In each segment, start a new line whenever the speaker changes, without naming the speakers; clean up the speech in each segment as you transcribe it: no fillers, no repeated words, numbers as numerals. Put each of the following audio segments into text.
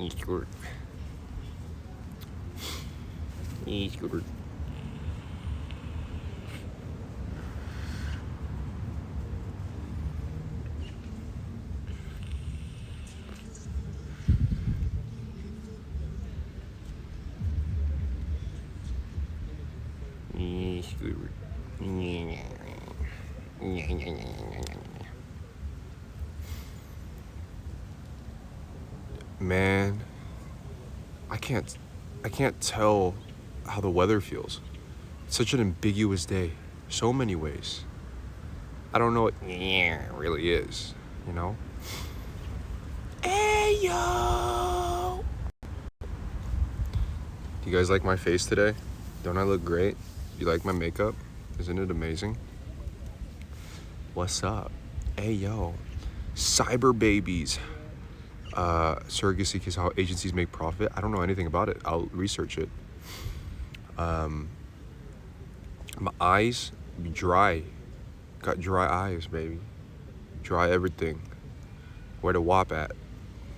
E-scooter. E-scooter. E-scooter. Man, I can't tell how the weather feels. It's such an ambiguous day, so many ways. I don't know what really is, you know? Hey yo! Do you guys like my face today? Don't I look great? Do you like my makeup? Isn't it amazing? What's up? Hey yo, cyber babies. Surrogacy is how agencies make profit. I don't know anything about it. I'll research it. My eyes be dry. Got dry eyes, baby. Dry everything. Where the wop at?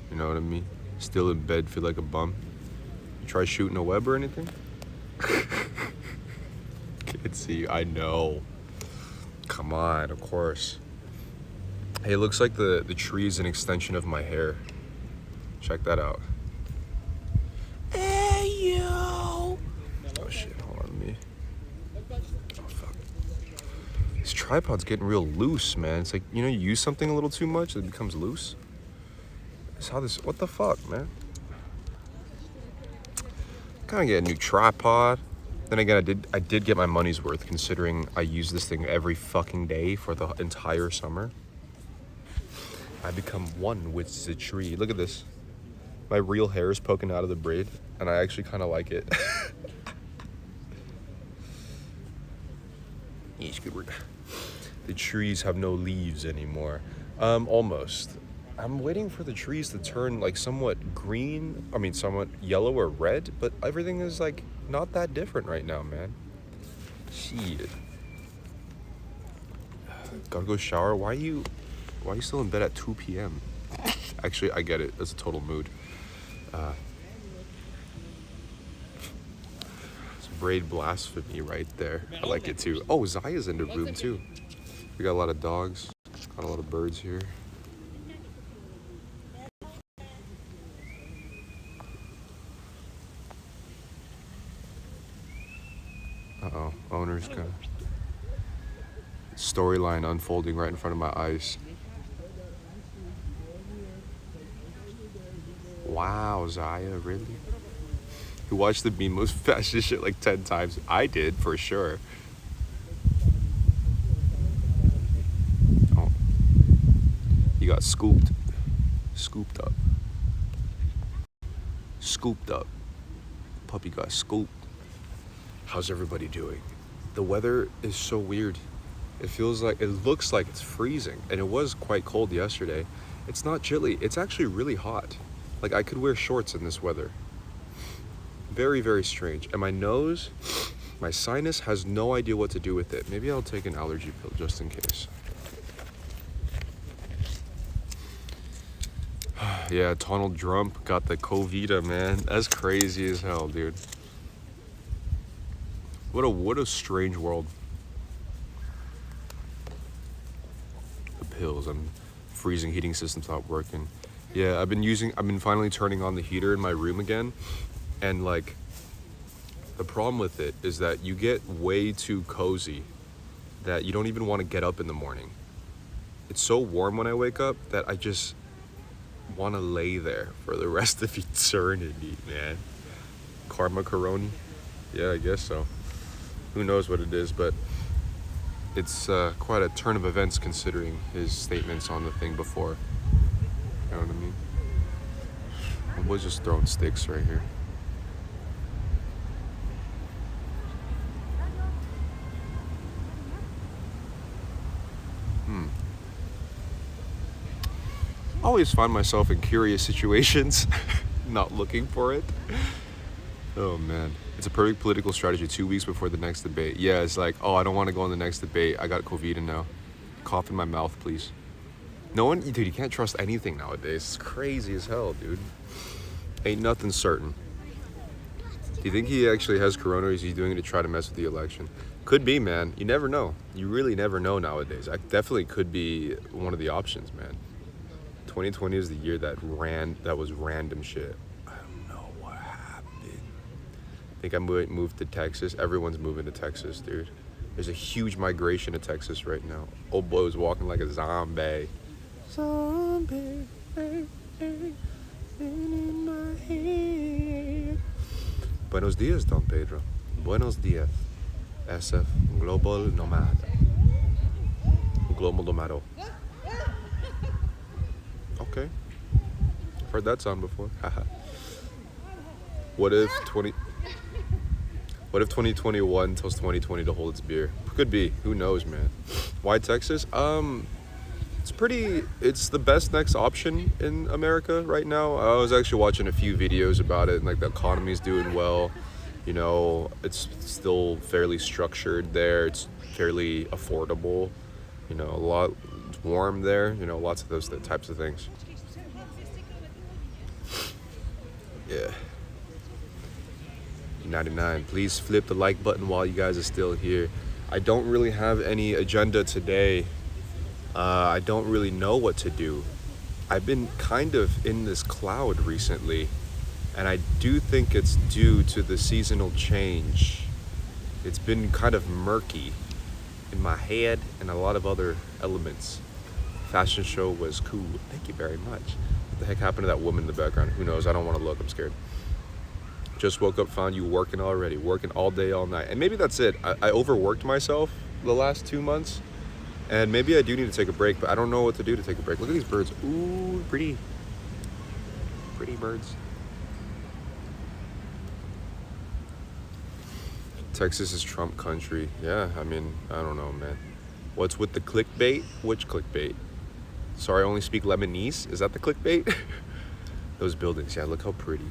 You know what I mean? Still in bed, feel like a bum. You try shooting a web or anything? Can't see. I know. Come on, of course. Hey, it looks like the tree is an extension of my hair. Check that out. Hey, yo! Oh, shit. Hold on me. Oh, fuck. This tripod's getting real loose, man. It's like, you use something a little too much, it becomes loose. That's how this... What the fuck, man? Gotta get a new tripod. Then again, I did get my money's worth, considering I use this thing every fucking day for the entire summer. I become one with the tree. Look at this. My real hair is poking out of the braid, and I actually kind of like it. The trees have no leaves anymore. Almost. I'm waiting for the trees to turn like somewhat green. I mean, somewhat yellow or red, but everything is like not that different right now, man. Shit. Gotta go shower. Why are you still in bed at 2 p.m.? Actually, I get it. That's a total mood. It's braid blasphemy right there. I like it too. Oh, Zaya's in the room too. We got a lot of dogs. Got a lot of birds here. Uh-oh, owner's got storyline unfolding right in front of my eyes. Wow, Zaya, really? You watched the Bean Most fastest shit like 10 times. I did, for sure. Oh. You got scooped. Scooped up. Scooped up. Puppy got scooped. How's everybody doing? The weather is so weird. It looks like it's freezing, and it was quite cold yesterday. It's not chilly, it's actually really hot. Like, I could wear shorts in this weather. Very, very strange. And my nose, my sinus has no idea what to do with it. Maybe I'll take an allergy pill just in case. Yeah, Donald Trump got the COVID, man. That's crazy as hell, dude. What a strange world. The pills, freezing heating system's not working. Yeah, I've been finally turning on the heater in my room again. And like, the problem with it is that you get way too cozy that you don't even want to get up in the morning. It's so warm when I wake up that I just want to lay there for the rest of eternity, man. Karma Coroni? Yeah, I guess so. Who knows what it is, but it's quite a turn of events considering his statements on the thing before. You know what I mean? My boy's just throwing sticks right here. I always find myself in curious situations, not looking for it. Oh man, it's a perfect political strategy 2 weeks before the next debate. Yeah, it's like, oh, I don't want to go on the next debate. I got COVID now. Cough in my mouth, please. No one, dude, you can't trust anything nowadays. It's crazy as hell, dude. Ain't nothing certain. Do you think he actually has corona, or is he doing it to try to mess with the election? Could be, man. You never know. You really never know nowadays. I definitely could be one of the options, man. 2020 is the year that was random shit. I don't know what happened. I think I moved to Texas. Everyone's moving to Texas, dude. There's a huge migration to Texas right now. Old boy was walking like a zombie. Zombie, in my head. Buenos dias, Don Pedro. Buenos dias. SF Global Nomad. Global Nomado. Okay. I've heard that song before. What if 2021 tells 2020 to hold its beer? Could be. Who knows, man? Why Texas? It's the best next option in America right now. I was actually watching a few videos about it, and like the economy's doing well. You know, it's still fairly structured there. It's fairly affordable. You know, it's warm there. You know, lots of those types of things. Yeah. 99. Please flip the like button while you guys are still here. I don't really have any agenda today. I don't really know what to do. I've been kind of in this cloud recently, and I do think it's due to the seasonal change. It's been kind of murky in my head and a lot of other elements. Fashion show was cool. Thank you very much. What the heck happened to that woman in the background? Who knows? I don't want to look. I'm scared. Just woke up, found you working already. Working all day, all night. And maybe that's it. I overworked myself the last 2 months. And maybe I do need to take a break, but I don't know what to do to take a break. Look at these birds. Ooh, pretty. Pretty birds. Texas is Trump country. Yeah, I mean, I don't know, man. What's with the clickbait? Which clickbait? Sorry, I only speak lemonese. Is that the clickbait? Those buildings, yeah, look how pretty.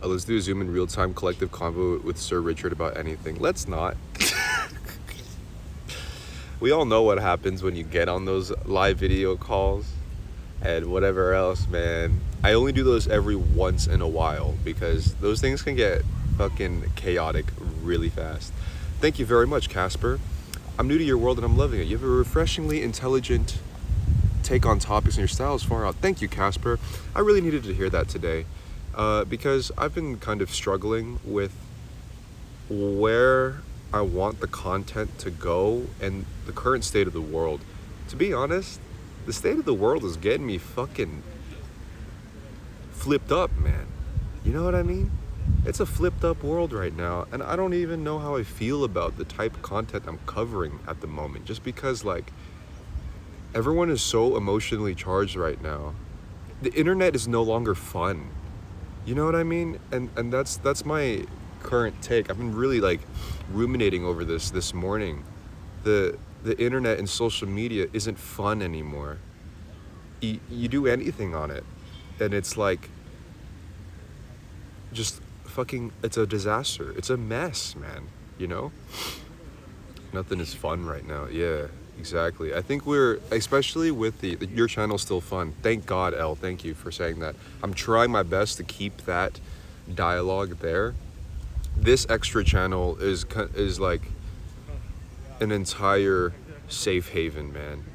Let's do a Zoom in real-time collective convo with Sir Richard about anything. Let's not. We all know what happens when you get on those live video calls and whatever else, man. I only do those every once in a while because those things can get fucking chaotic really fast. Thank you very much, Casper. I'm new to your world and I'm loving it. You have a refreshingly intelligent take on topics and your style is far out. Thank you, Casper. I really needed to hear that today because I've been kind of struggling with where I want the content to go and the current state of the world. To be honest, the state of the world is getting me fucking flipped up, man. You know what I mean? It's a flipped up world right now, and I don't even know how I feel about the type of content I'm covering at the moment, just because like everyone is so emotionally charged right now. The internet is no longer fun. You know what I mean? And that's my current take. I've been really like ruminating over this morning. The internet and social media isn't fun anymore. You do anything on it and it's like just fucking, it's a disaster. It's a mess, man. You know, nothing is fun right now. Yeah, exactly. I think we're, especially with your channel's still fun. Thank God, Elle. Thank you for saying that. I'm trying my best to keep that dialogue there. This extra channel is like an entire safe haven, man.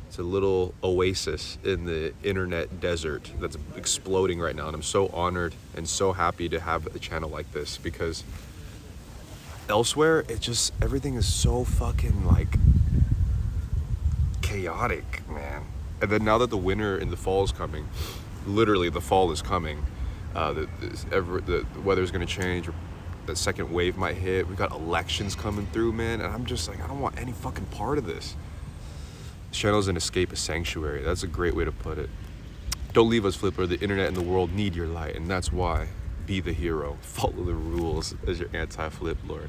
It's a little oasis in the internet desert that's exploding right now, and I'm so honored and so happy to have a channel like this because elsewhere everything is so fucking like chaotic, man. And then now that the winter and the fall is coming, literally the fall is coming, the weather's gonna change. The second wave might hit. We got elections coming through, man, and I'm just like, I don't want any fucking part of this. This channel's an escape, a sanctuary. That's a great way to put it. Don't leave us, Flipper. The internet and the world need your light, and that's why. Be the hero. Follow the rules as your anti-flip lord.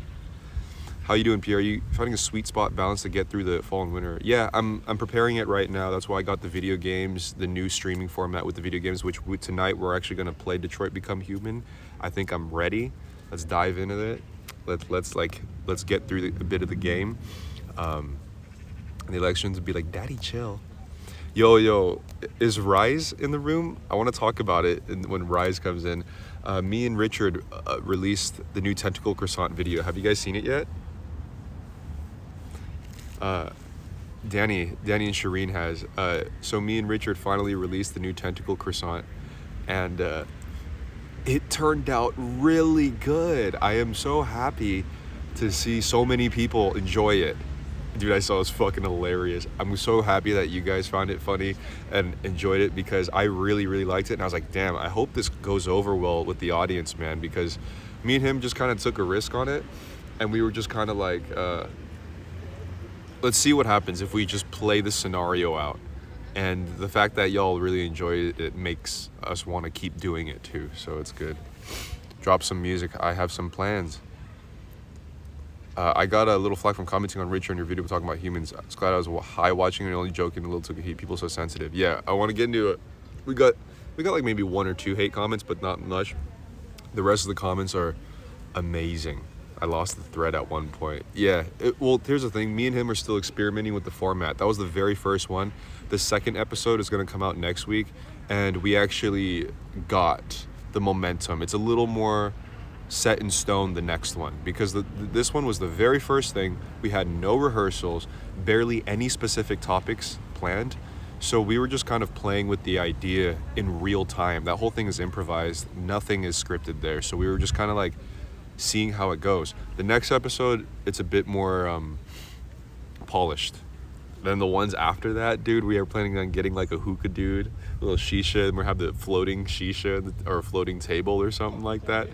How you doing, Pierre? Are you finding a sweet spot balance to get through the fall and winter? Yeah, I'm preparing it right now. That's why I got the video games, the new streaming format with the video games, which tonight we're actually gonna play Detroit Become Human. I think I'm ready. Let's dive into it. Let's get through a bit of the game. And the elections would be like, Daddy, chill. Yo, is Rise in the room? I want to talk about it when Rise comes in. Me and Richard released the new Tentacle Croissant video. Have you guys seen it yet? Danny and Shireen has. So me and Richard finally released the new Tentacle Croissant, and it turned out really good. I am so happy to see so many people enjoy it. Dude, I saw it's fucking hilarious. I'm so happy that you guys found it funny and enjoyed it, because I really, really liked it. And I was like, damn, I hope this goes over well with the audience, man, because me and him just kind of took a risk on it. And we were just kind of like, let's see what happens if we just play the scenario out. And the fact that y'all really enjoy it, it makes us want to keep doing it too. So it's good. Drop some music. I have some plans. I got a little flack from commenting on Richard in your video talking about humans. I was glad I was high watching and only joking. A little took a heat. People so sensitive. Yeah, I want to get into it. We got like maybe 1 or 2 hate comments, but not much. The rest of the comments are amazing. I lost the thread at one point. Yeah, well, here's the thing. Me and him are still experimenting with the format. That was the very first one. The second episode is going to come out next week, and we actually got the momentum. It's a little more set in stone, the next one, because this one was the very first thing. We had no rehearsals, barely any specific topics planned, so we were just kind of playing with the idea in real time. That whole thing is improvised, nothing is scripted there, so we were just kind of like seeing how it goes. The next episode, it's a bit more polished. Then the ones after that, dude, we are planning on getting like a hookah dude, a little shisha, and we'll have the floating shisha or floating table or something like that.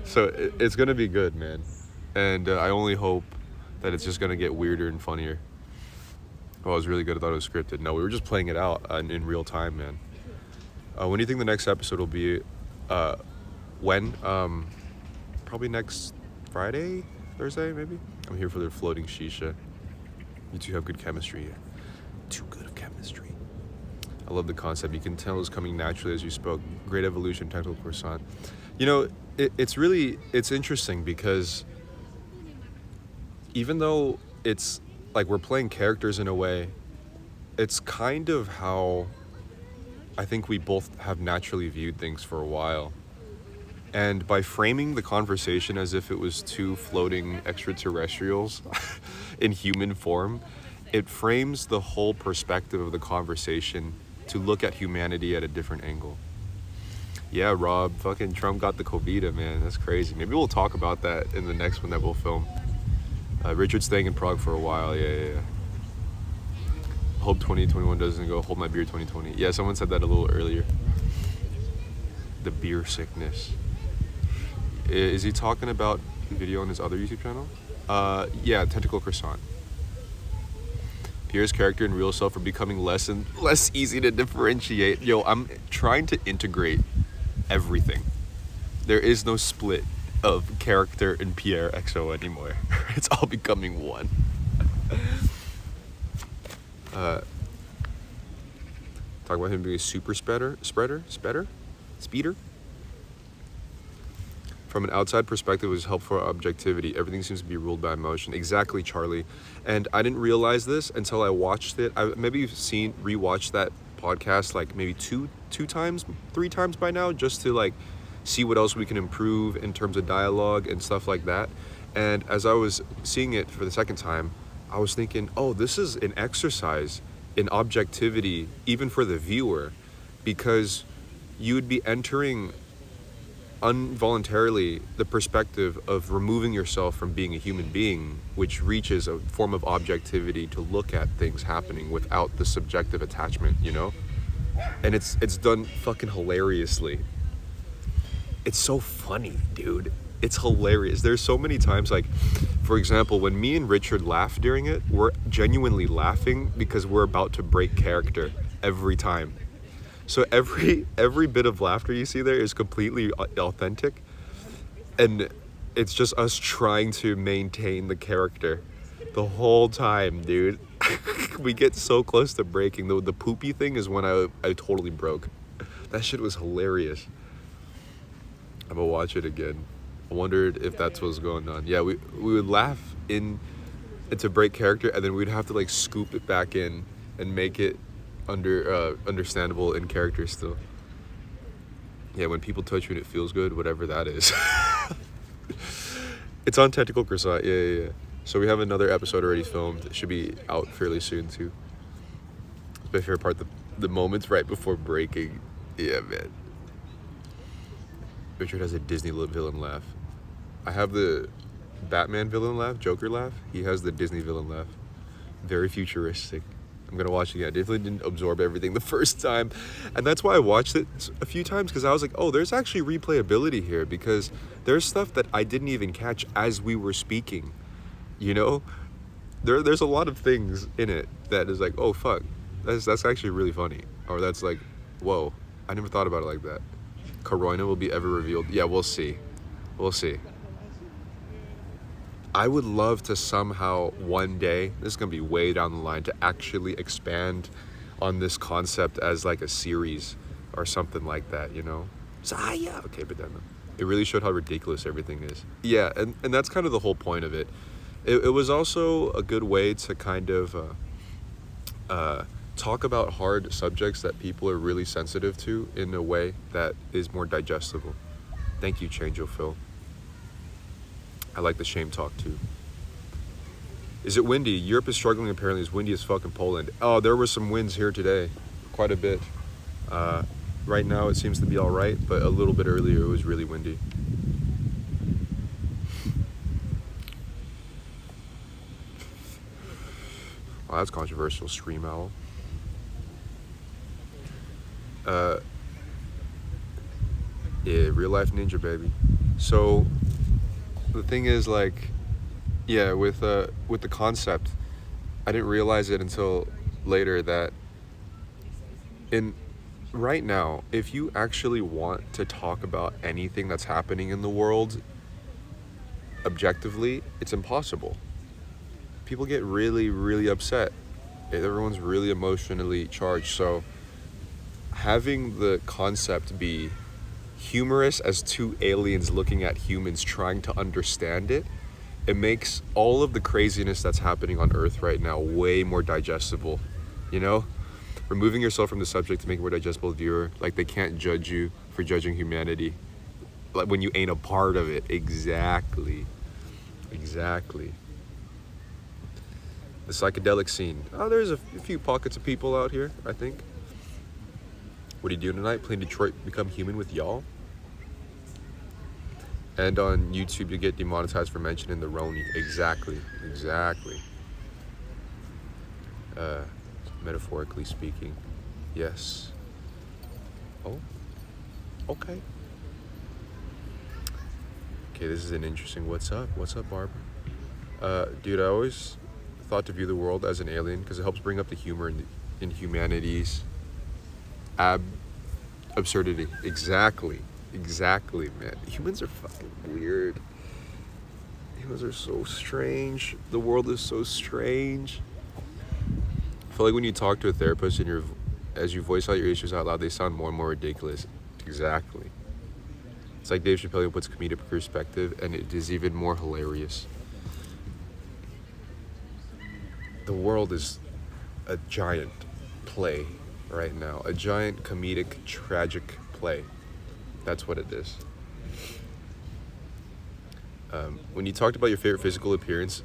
So it's gonna be good, man. And I only hope that it's just gonna get weirder and funnier. Oh, it was really good. I thought it was scripted. No, we were just playing it out in real time, man. When do you think the next episode will be? When? Probably next Friday, Thursday, maybe? I'm here for the floating shisha. You two have good chemistry. Too good of chemistry. I love the concept. You can tell it's coming naturally as you spoke. Great evolution, Tentacle Croissant. You know, it's interesting because even though it's like we're playing characters in a way, it's kind of how I think we both have naturally viewed things for a while. And by framing the conversation as if it was 2 floating extraterrestrials in human form, it frames the whole perspective of the conversation to look at humanity at a different angle. Yeah, Rob, fucking Trump got the COVID, man. That's crazy. Maybe we'll talk about that in the next one that we'll film. Richard's staying in Prague for a while. Yeah. Hope 2021 doesn't go hold my beer 2020. Yeah, someone said that a little earlier. The beer sickness. Is he talking about the video on his other YouTube channel? Yeah, Tentacle Croissant. Pierre's character and real self are becoming less and less easy to differentiate. Yo, I'm trying to integrate everything. There is no split of character in Pierre XO anymore. It's all becoming one. Talk about him being a super speeder? From an outside perspective, it was helpful for objectivity. Everything seems to be ruled by emotion. Exactly, Charlie. And I didn't realize this until I watched it. I maybe rewatched that podcast like maybe two times, 3 times by now, just to like see what else we can improve in terms of dialogue and stuff like that. And as I was seeing it for the second time, I was thinking, oh, this is an exercise in objectivity, even for the viewer, because you would be entering involuntarily the perspective of removing yourself from being a human being, which reaches a form of objectivity to look at things happening without the subjective attachment, you know? And it's done fucking hilariously. It's so funny, dude. It's hilarious. There's so many times, like, for example, when me and Richard laugh during it, we're genuinely laughing because we're about to break character every time. So every bit of laughter you see there is completely authentic, and it's just us trying to maintain the character the whole time, dude. We get so close to breaking. The poopy thing is when I totally broke. That shit was hilarious. I'm gonna watch it again. I wondered if that's what's going on. Yeah, we would laugh into break character, and then we'd have to like scoop it back in and make it understandable in character still. Yeah, when people touch you and it feels good, whatever that is. It's on Tentacle Croissant. Yeah. So we have another episode already filmed. It should be out fairly soon too. It's my favorite part, the moments right before breaking. Yeah, man. Richard has a Disney villain laugh. I have the Batman villain laugh, Joker laugh. He has the Disney villain laugh. Very futuristic. I'm gonna watch it again. I definitely didn't absorb everything the first time. And that's why I watched it a few times, because I was like, oh, there's actually replayability here, because there's stuff that I didn't even catch as we were speaking. You know? There's a lot of things in it that is like, oh fuck, that's actually really funny. Or that's like, whoa, I never thought about it like that. Corona will be ever revealed. Yeah, we'll see. We'll see. I would love to somehow one day, this is gonna be way down the line, to actually expand on this concept as like a series or something like that, you know? Zaya! Okay, but then it really showed how ridiculous everything is. Yeah, and that's kind of the whole point of it. It was also a good way to kind of talk about hard subjects that people are really sensitive to in a way that is more digestible. Thank you, Change Phil. I like the shame talk too. Is it windy? Europe is struggling apparently. It's windy as fuck in Poland. Oh, there were some winds here today. Quite a bit. Right now it seems to be all right, but a little bit earlier it was really windy. Wow, that's controversial. Scream owl. Yeah, real life ninja, baby. So the thing is, like, yeah, with the concept, I didn't realize it until later that right now, if you actually want to talk about anything that's happening in the world objectively, it's impossible. People get really, really upset. Everyone's really emotionally charged. So having the concept be humorous as two aliens looking at humans trying to understand it, it makes all of the craziness that's happening on Earth right now way more digestible, you know? Removing yourself from the subject to make it more digestible to viewer, like they can't judge you for judging humanity, like when you ain't a part of it. Exactly. The psychedelic scene. Oh, there's a few pockets of people out here, I think. What are you doing tonight? Playing Detroit Become Human with y'all? And on YouTube, you get demonetized for mentioning the Roni. Exactly. Metaphorically speaking. Yes. Oh. Okay. Okay, this is an interesting what's up. What's up, Barbara? Dude, I always thought to view the world as an alien because it helps bring up the humor in humanity's absurdity. Exactly, man. Humans are fucking weird. Humans are so strange. The world is so strange. I feel like when you talk to a therapist and as you voice out your issues out loud, they sound more and more ridiculous. Exactly. It's like Dave Chappelle puts comedic perspective, and it is even more hilarious. The world is a giant play right now. A giant comedic, tragic play. That's what it is. When you talked about your favorite physical experience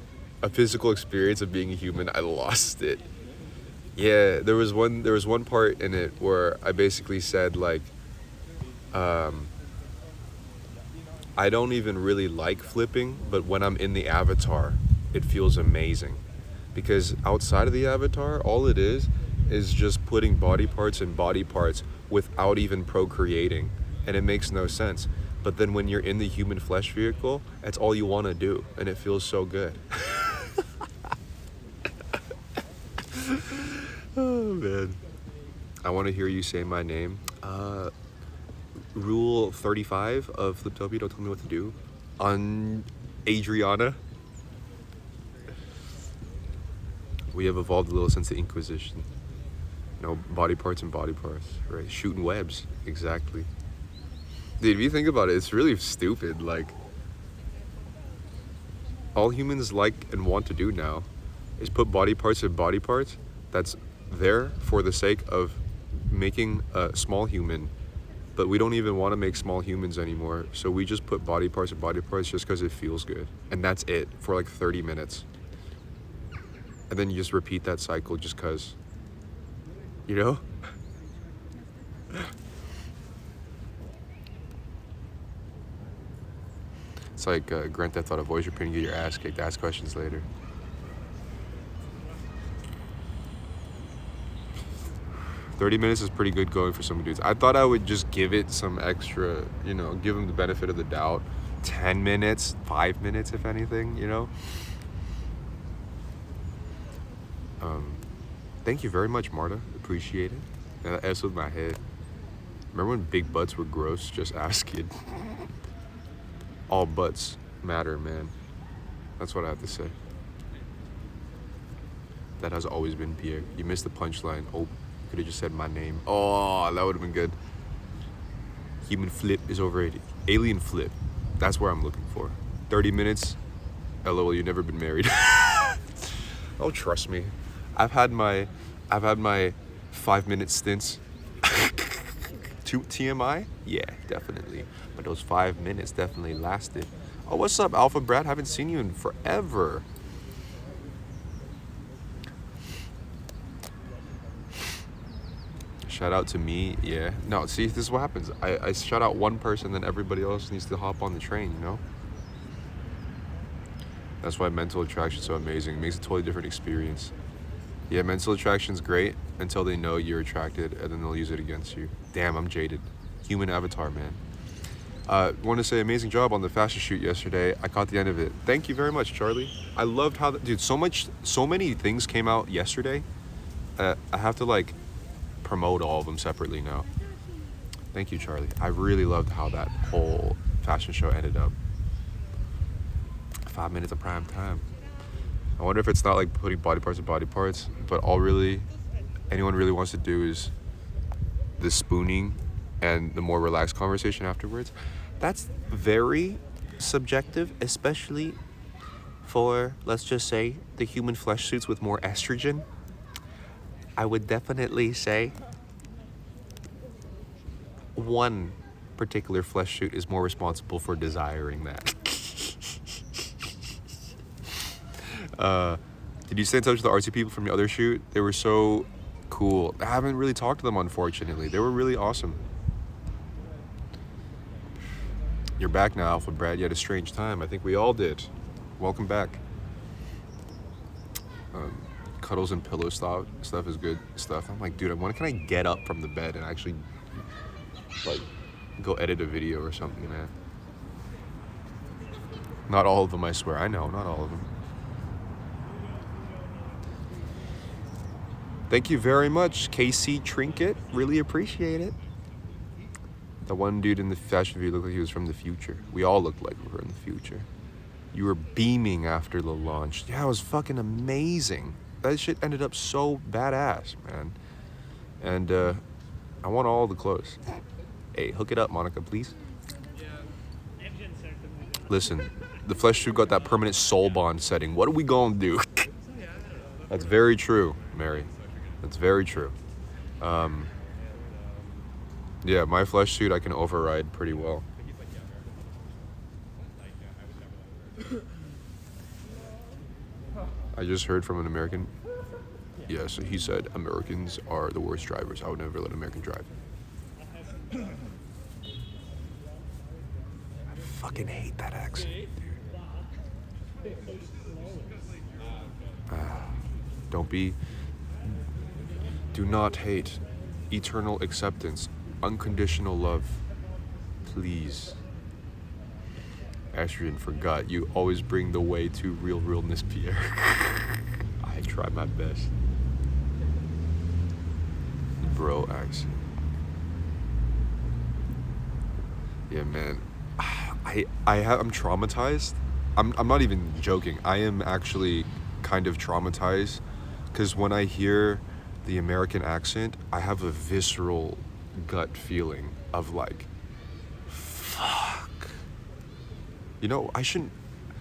of being a human, I lost it. Yeah, there was one part in it where I basically said, like, I don't even really like flipping, but when I'm in the avatar, it feels amazing. Because outside of the avatar, all it is just putting body parts in body parts without even procreating. And it makes no sense. But then when you're in the human flesh vehicle, that's all you want to do. And it feels so good. Oh, man. I want to hear you say my name. Rule 35 of Fliptopia, don't tell me what to do. On Adriana. We have evolved a little since the Inquisition. No, body parts and body parts, right? Shooting webs, exactly. Dude, if you think about it, it's really stupid. Like, all humans like and want to do now is put body parts in body parts. That's there for the sake of making a small human, but we don't even want to make small humans anymore. So we just put body parts and body parts just because it feels good. And that's it for like 30 minutes. And then you just repeat that cycle just because, you know? It's like Grand Theft Auto, voice your pin, get your ass kicked, ask questions later. "30 minutes is pretty good going for some dudes." I thought I would just give it some extra, you know, give them the benefit of the doubt. 10 minutes, 5 minutes, if anything, you know? Thank you very much, Marta. Appreciate it. And that S with my head. Remember when big butts were gross? Just ask it. All butts matter, man. That's what I have to say. That has always been Pierre. You missed the punchline. Oh, could have just said my name. Oh, that would have been good. Human flip is overrated. Alien flip. That's where I'm looking for. 30 minutes. LOL, you've never been married. Oh, trust me. I've had my 5-minute stints. To TMI? Yeah, definitely. But those 5 minutes definitely lasted. Oh, what's up, Alpha Brad? Haven't seen you in forever. Shout out to me, yeah. No, see, this is what happens. I shout out one person, then everybody else needs to hop on the train, you know? That's why mental attraction is so amazing. It makes a totally different experience. Yeah, mental attraction's great until they know you're attracted, and then they'll use it against you. Damn, I'm jaded. Human avatar, man. Want to say amazing job on the fashion shoot yesterday. I caught the end of it. Thank you very much, Charlie. I loved how, dude, so many things came out yesterday. I have to like promote all of them separately now. Thank you, Charlie. I really loved how that whole fashion show ended up. 5 minutes of prime time. I wonder if it's not like putting body parts and body parts, but anyone really wants to do is the spooning and the more relaxed conversation afterwards. That's very subjective, especially for, let's just say, the human flesh suits with more estrogen. I would definitely say one particular flesh suit is more responsible for desiring that. Did you stay in touch with the artsy people from your other shoot? They were so cool. I haven't really talked to them, unfortunately. They were really awesome. You're back now, Alpha Brad. You had a strange time. I think we all did. Welcome back. Cuddles and pillow stuff is good stuff. I'm like, dude, when can I get up from the bed and actually like go edit a video or something, man? Not all of them, I swear. I know, not all of them. Thank you very much, KC Trinket. Really appreciate it. The one dude in the fashion video looked like he was from the future. We all looked like we were in the future. You were beaming after the launch. Yeah, it was fucking amazing. That shit ended up so badass, man. And I want all the clothes. Hey, hook it up, Monica, please. Listen, the flesh suit got that permanent soul bond setting. What are we gonna do? That's very true, Mary. That's very true. Yeah, my flesh suit I can override pretty well. I just heard from an American. Yeah, so he said Americans are the worst drivers. I would never let an American drive. I fucking hate that accent, dude. Do not hate. Eternal acceptance. Unconditional love. Please. Estrogen forgot. You always bring the way to realness, Pierre. I try my best. Bro accent. Yeah, man. I'm traumatized. I'm not even joking. I am actually kind of traumatized because when I hear the American accent, I have a visceral gut feeling of like, fuck. You know, I shouldn't,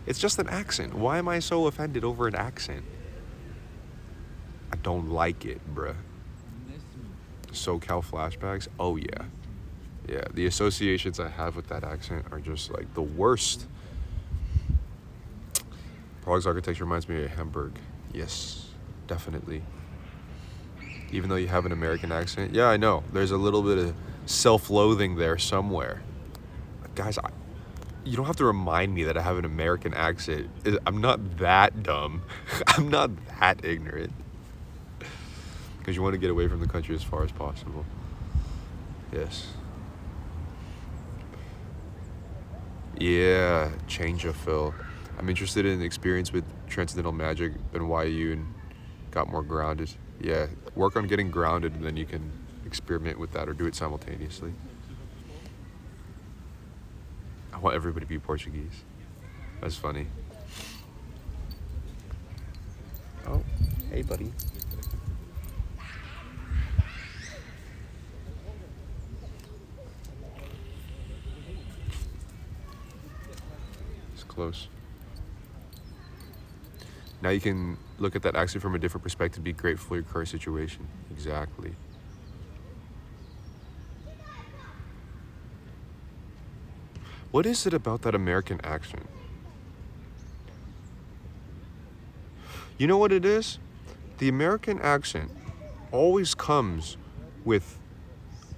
it's just an accent. Why am I so offended over an accent? don't like it, bruh. SoCal flashbacks, oh yeah. Yeah, the associations I have with that accent are just like the worst. Prague's architecture reminds me of Hamburg. Yes, definitely. Even though you have an American accent. Yeah, I know. There's a little bit of self-loathing there somewhere. But guys, you don't have to remind me that I have an American accent. I'm not that dumb. I'm not that ignorant. Because you want to get away from the country as far as possible. Yes. Yeah, change of Phil. I'm interested in the experience with Transcendental Magic, NYU, and got more grounded. Yeah, work on getting grounded, and then you can experiment with that or do it simultaneously. I want everybody to be Portuguese. That's funny. Oh, hey, buddy. It's close. Now you can look at that accent from a different perspective, be grateful for your current situation. Exactly. What is it about that American accent? You know what it is? The American accent always comes with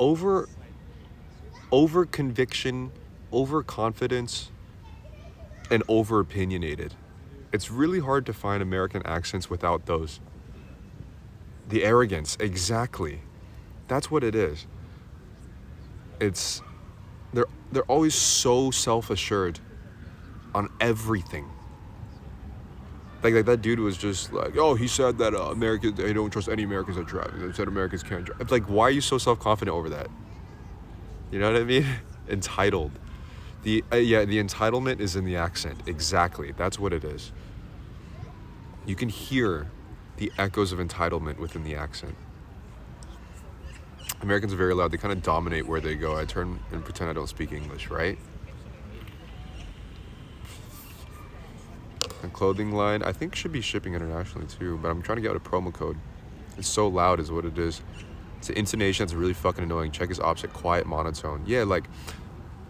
over conviction, over confidence, and over opinionated. It's really hard to find American accents without those. The arrogance, exactly. That's what it is. They're always so self-assured on everything. Like that dude was just like, oh, he said that Americans, they don't trust any Americans that drive. They said Americans can't drive. It's like, why are you so self-confident over that? You know what I mean? Entitled. The entitlement is in the accent. Exactly. That's what it is. You can hear the echoes of entitlement within the accent. Americans are very loud. They kind of dominate where they go. I turn and pretend I don't speak English, right? A clothing line, I think should be shipping internationally too, but I'm trying to get out a promo code. It's so loud is what it is. It's an intonation that's really fucking annoying. Czech is opposite, quiet, monotone. Yeah, like,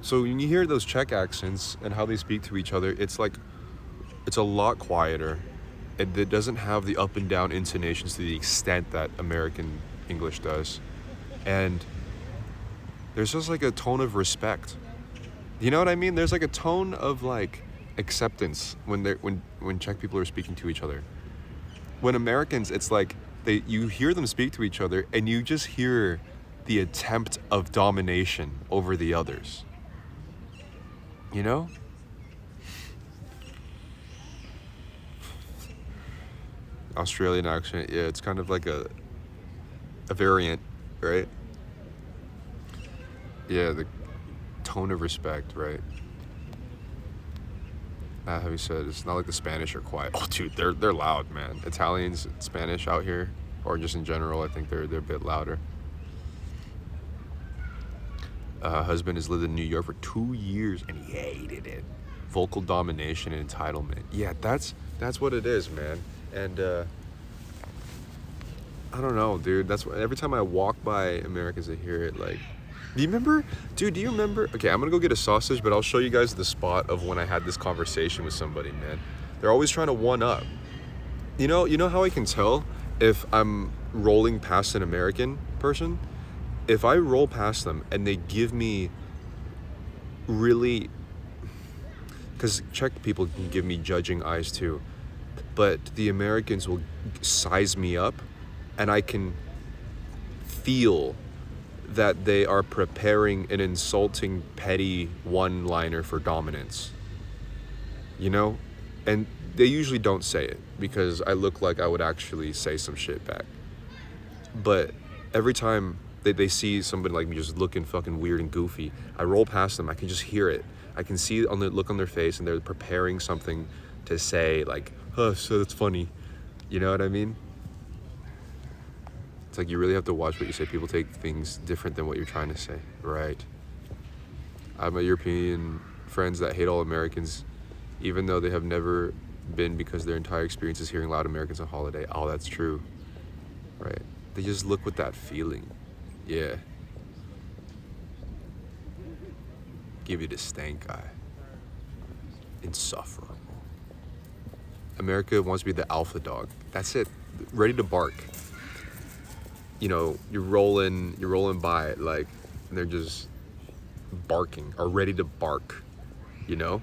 so when you hear those Czech accents and how they speak to each other, it's like, it's a lot quieter. It doesn't have the up and down intonations to the extent that American English does. And there's just like a tone of respect. You know what I mean? There's like a tone of like acceptance when Czech people are speaking to each other. When Americans, it's like you hear them speak to each other and you just hear the attempt of domination over the others. You know? Australian accent, yeah, it's kind of like a variant, right? Yeah, the tone of respect, right? Having said, it's not like the Spanish are quiet. Oh, dude, they're loud, man. Italians, Spanish out here, or just in general, I think they're a bit louder. Husband has lived in New York for 2 years and he hated it. Vocal domination and entitlement. Yeah, that's what it is, man. And I don't know, dude. That's what, every time I walk by Americans, I hear it. Like, do you remember, dude? Do you remember? Okay, I'm gonna go get a sausage, but I'll show you guys the spot of when I had this conversation with somebody, man. They're always trying to one up. You know how I can tell if I'm rolling past an American person? If I roll past them and they give me really, because Czech people can give me judging eyes too, but the Americans will size me up and I can feel that they are preparing an insulting, petty one-liner for dominance. You know? And they usually don't say it because I look like I would actually say some shit back. But every time they see somebody like me just looking fucking weird and goofy, I roll past them, I can just hear it. I can see on the look on their face and they're preparing something to say, like, oh, so that's funny. You know what I mean? It's like you really have to watch what you say. People take things different than what you're trying to say, right? I have my European friends that hate all Americans, even though they have never been, because their entire experience is hearing loud Americans on holiday. Oh, that's true. right? They just look with that feeling. Yeah. Give you the stank eye. Insufferable. America wants to be the alpha dog. That's it. Ready to bark. You know, you're rolling by it, like, and they're just barking or ready to bark, you know?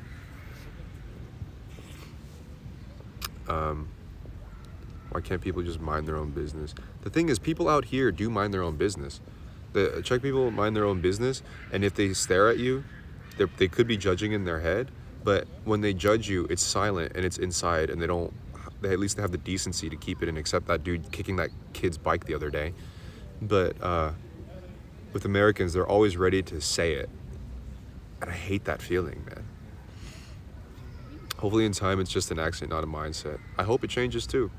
Why can't people just mind their own business? The thing is, people out here do mind their own business. The Czech people mind their own business, and if they stare at you, they could be judging in their head, but when they judge you, it's silent and it's inside, and they at least have the decency to keep it in, except that dude kicking that kid's bike the other day. But with Americans, they're always ready to say it, and I hate that feeling, man. Hopefully in time it's just an accent, not a mindset. I hope it changes too.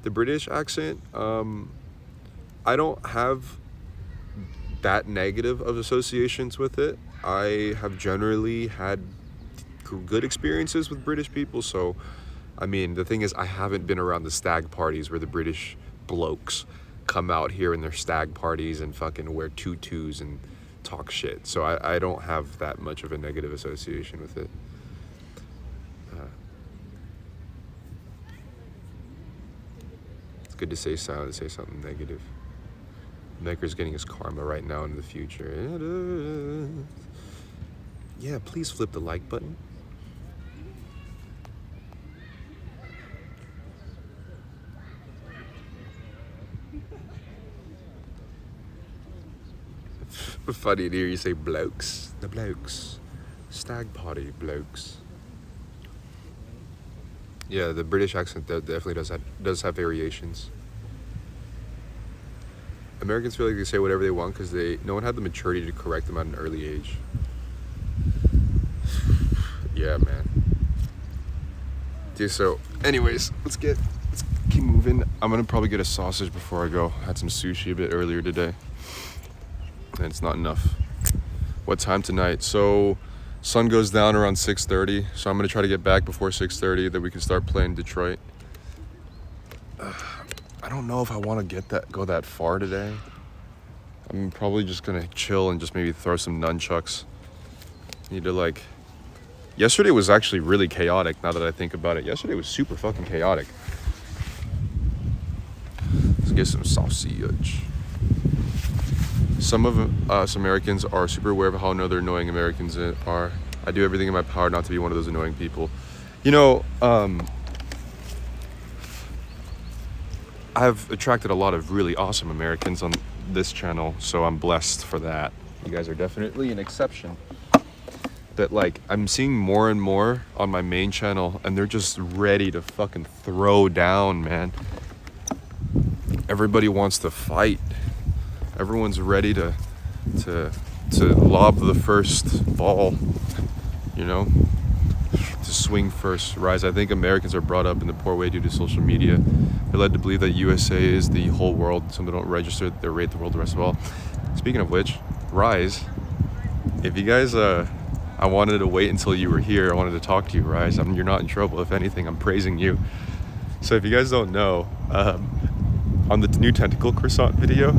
The British accent, I don't have that negative of associations with it. I have generally had good experiences with British people, so I mean, the thing is, I haven't been around the stag parties where the British blokes come out here in their stag parties and fucking wear tutus and talk shit, so I don't have that much of a negative association with it. It's good to say silent, to say something negative. Maker's getting his karma right now in the future. Yeah, please flip the like button. Funny to hear you say blokes. The blokes. Stag party blokes. Yeah, the British accent definitely does have variations. Americans feel like they say whatever they want because no one had the maturity to correct them at an early age. Yeah, man. Dude, so anyways, let's keep moving. I'm gonna probably get a sausage before I go. I had some sushi a bit earlier today, and it's not enough. What time tonight? So sun goes down around 6:30, so I'm gonna try to get back before 6:30 that we can start playing Detroit. I don't know if I want to go that far today. I'm probably just gonna chill and just maybe throw some nunchucks. Need to yesterday was actually really chaotic now that I think about it. Yesterday was super fucking chaotic. Let's get some sausage. Some of us Americans are super aware of how other annoying Americans are. I do everything in my power not to be one of those annoying people. You know, I've attracted a lot of really awesome Americans on this channel, so I'm blessed for that. You guys are definitely an exception. That I'm seeing more and more on my main channel, and they're just ready to fucking throw down, man. Everybody wants to fight. Everyone's ready to lob the first ball, you know, to swing first. Rise. I think Americans are brought up in the poor way due to social media. They're led to believe that USA is the whole world. Some don't register that they rate the world the rest of all. Speaking of which, Rise, if you guys, I wanted to wait until you were here. I wanted to talk to you, Rise. You're not in trouble. If anything, I'm praising you. So if you guys don't know, on the new tentacle croissant video,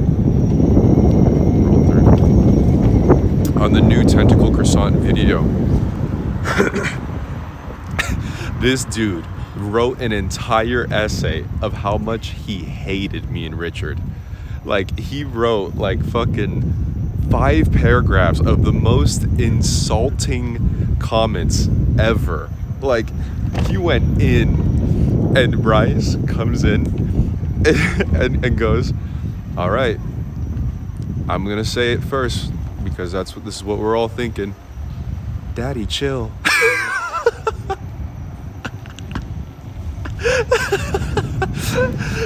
on the new tentacle croissant video, this dude wrote an entire essay of how much he hated me and Richard. He wrote fucking 5 paragraphs of the most insulting comments ever. He went in, and Bryce comes in and goes, all right, I'm gonna say it first because this is what we're all thinking. Daddy, chill.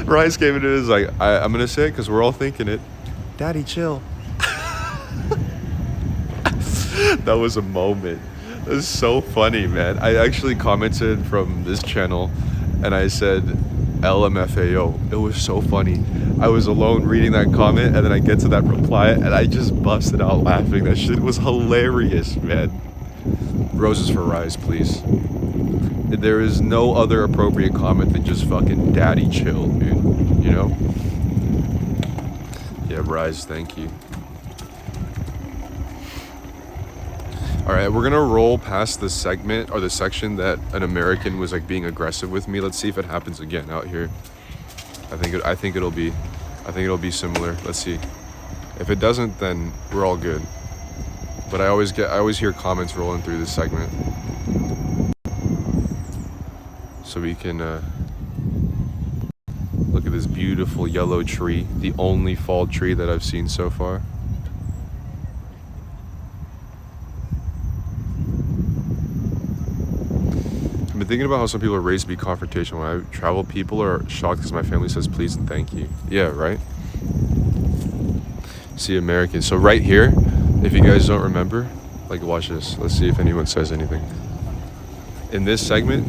Rice came in and was like, I'm gonna say it because we're all thinking it. Daddy, chill. That was a moment. It was so funny, man. I actually commented from this channel and I said LMFAO. It was so funny. I was alone reading that comment and then I get to that reply and I just busted out laughing. That shit was hilarious, man. Roses for Rise, please. There is no other appropriate comment than just fucking daddy chill, dude. You know? Yeah, Rise, thank you. All right, we're gonna roll past the segment or the section that an American was like being aggressive with me. Let's see if it happens again out here. I think it'll be similar. Let's see. If it doesn't, then we're all good. But I always hear comments rolling through this segment, so we can look at this beautiful yellow tree, the only fall tree that I've seen so far. I've been thinking about how some people are raised to be confrontational. When I travel, people are shocked because my family says please and thank you. Yeah, right? See, Americans. So right here, if you guys don't remember, like watch this. Let's see if anyone says anything. In this segment,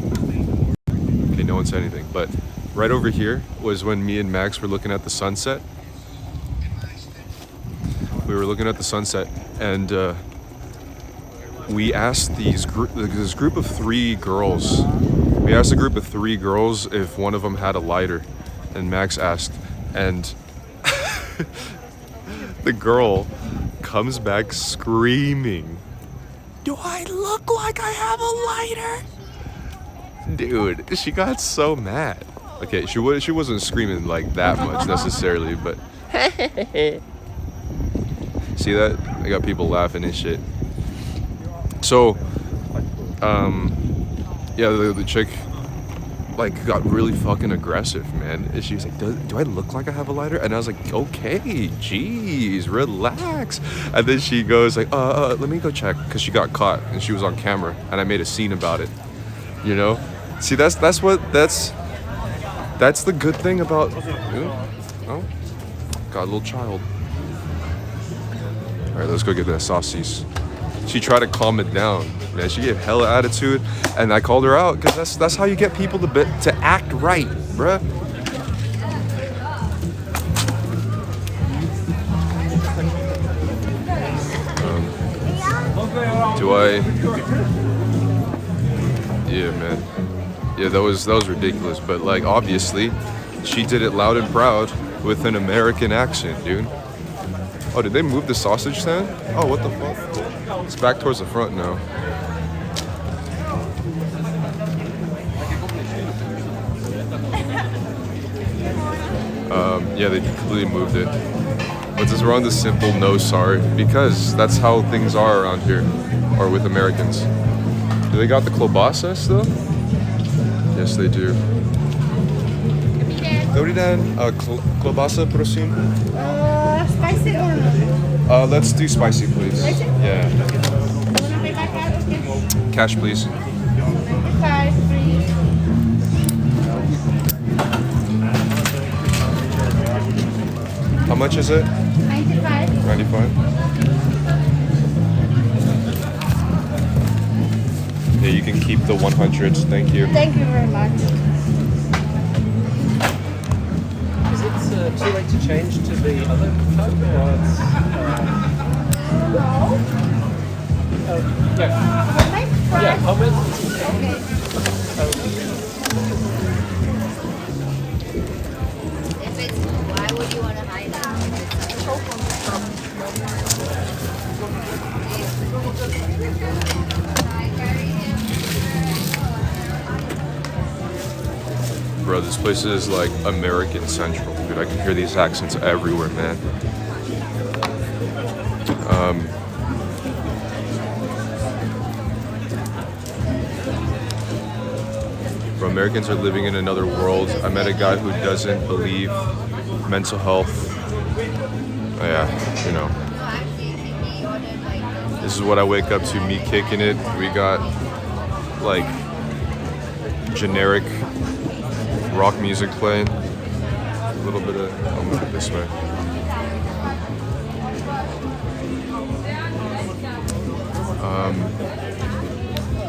okay, no one said anything, but right over here was when me and Max were looking at the sunset. We were looking at the sunset, and we asked this group of three girls. We asked a group of three girls if one of them had a lighter, and Max asked, and the girl comes back screaming, "Do I look like I have a lighter?" Dude, she got so mad. Okay, she wasn't screaming like that much necessarily, but see that? I got people laughing and shit. So, yeah, the chick like got really fucking aggressive, man. And she was like, do I look like I have a lighter? And I was like, okay, jeez, relax. And then she goes like, let me go check, because she got caught and she was on camera and I made a scene about it, you know? See, that's the good thing about, oh, got a little child. All right, let's go get that sausage. She tried to calm it down, man. She gave hella attitude, and I called her out because that's how you get people to act right, bruh. Yeah, man. Yeah, that was ridiculous. But like, obviously, she did it loud and proud with an American accent, dude. Oh, did they move the sausage stand? Oh, what the fuck? It's back towards the front now. Yeah, they completely moved it. But since we're on the simple no sorry, because that's how things are around here, or with Americans. Do they got the klobasa still? Yes, they do. Dobrý den, klobasa, prosím.
Spicy or no?
Let's do spicy, please.
Spicy?
Yeah.
Wanna pay by card or cash?
Cash, please.
95, please.
How much is it?
95.
95. Yeah, you can keep the 100. Thank you.
Thank you very much.
Is it too late to change to the other Coke, or it's...
No.
Yeah. Yeah, comments?
Okay.
If it's, why would you want to hide it?
Bro, this place is like American Central, dude. I can hear these accents everywhere, man. Bro, Americans are living in another world. I met a guy who doesn't believe mental health. Oh, yeah, you know. This is what I wake up to, me kicking it. We got like generic rock music playing. A little bit of, I'll move it this way.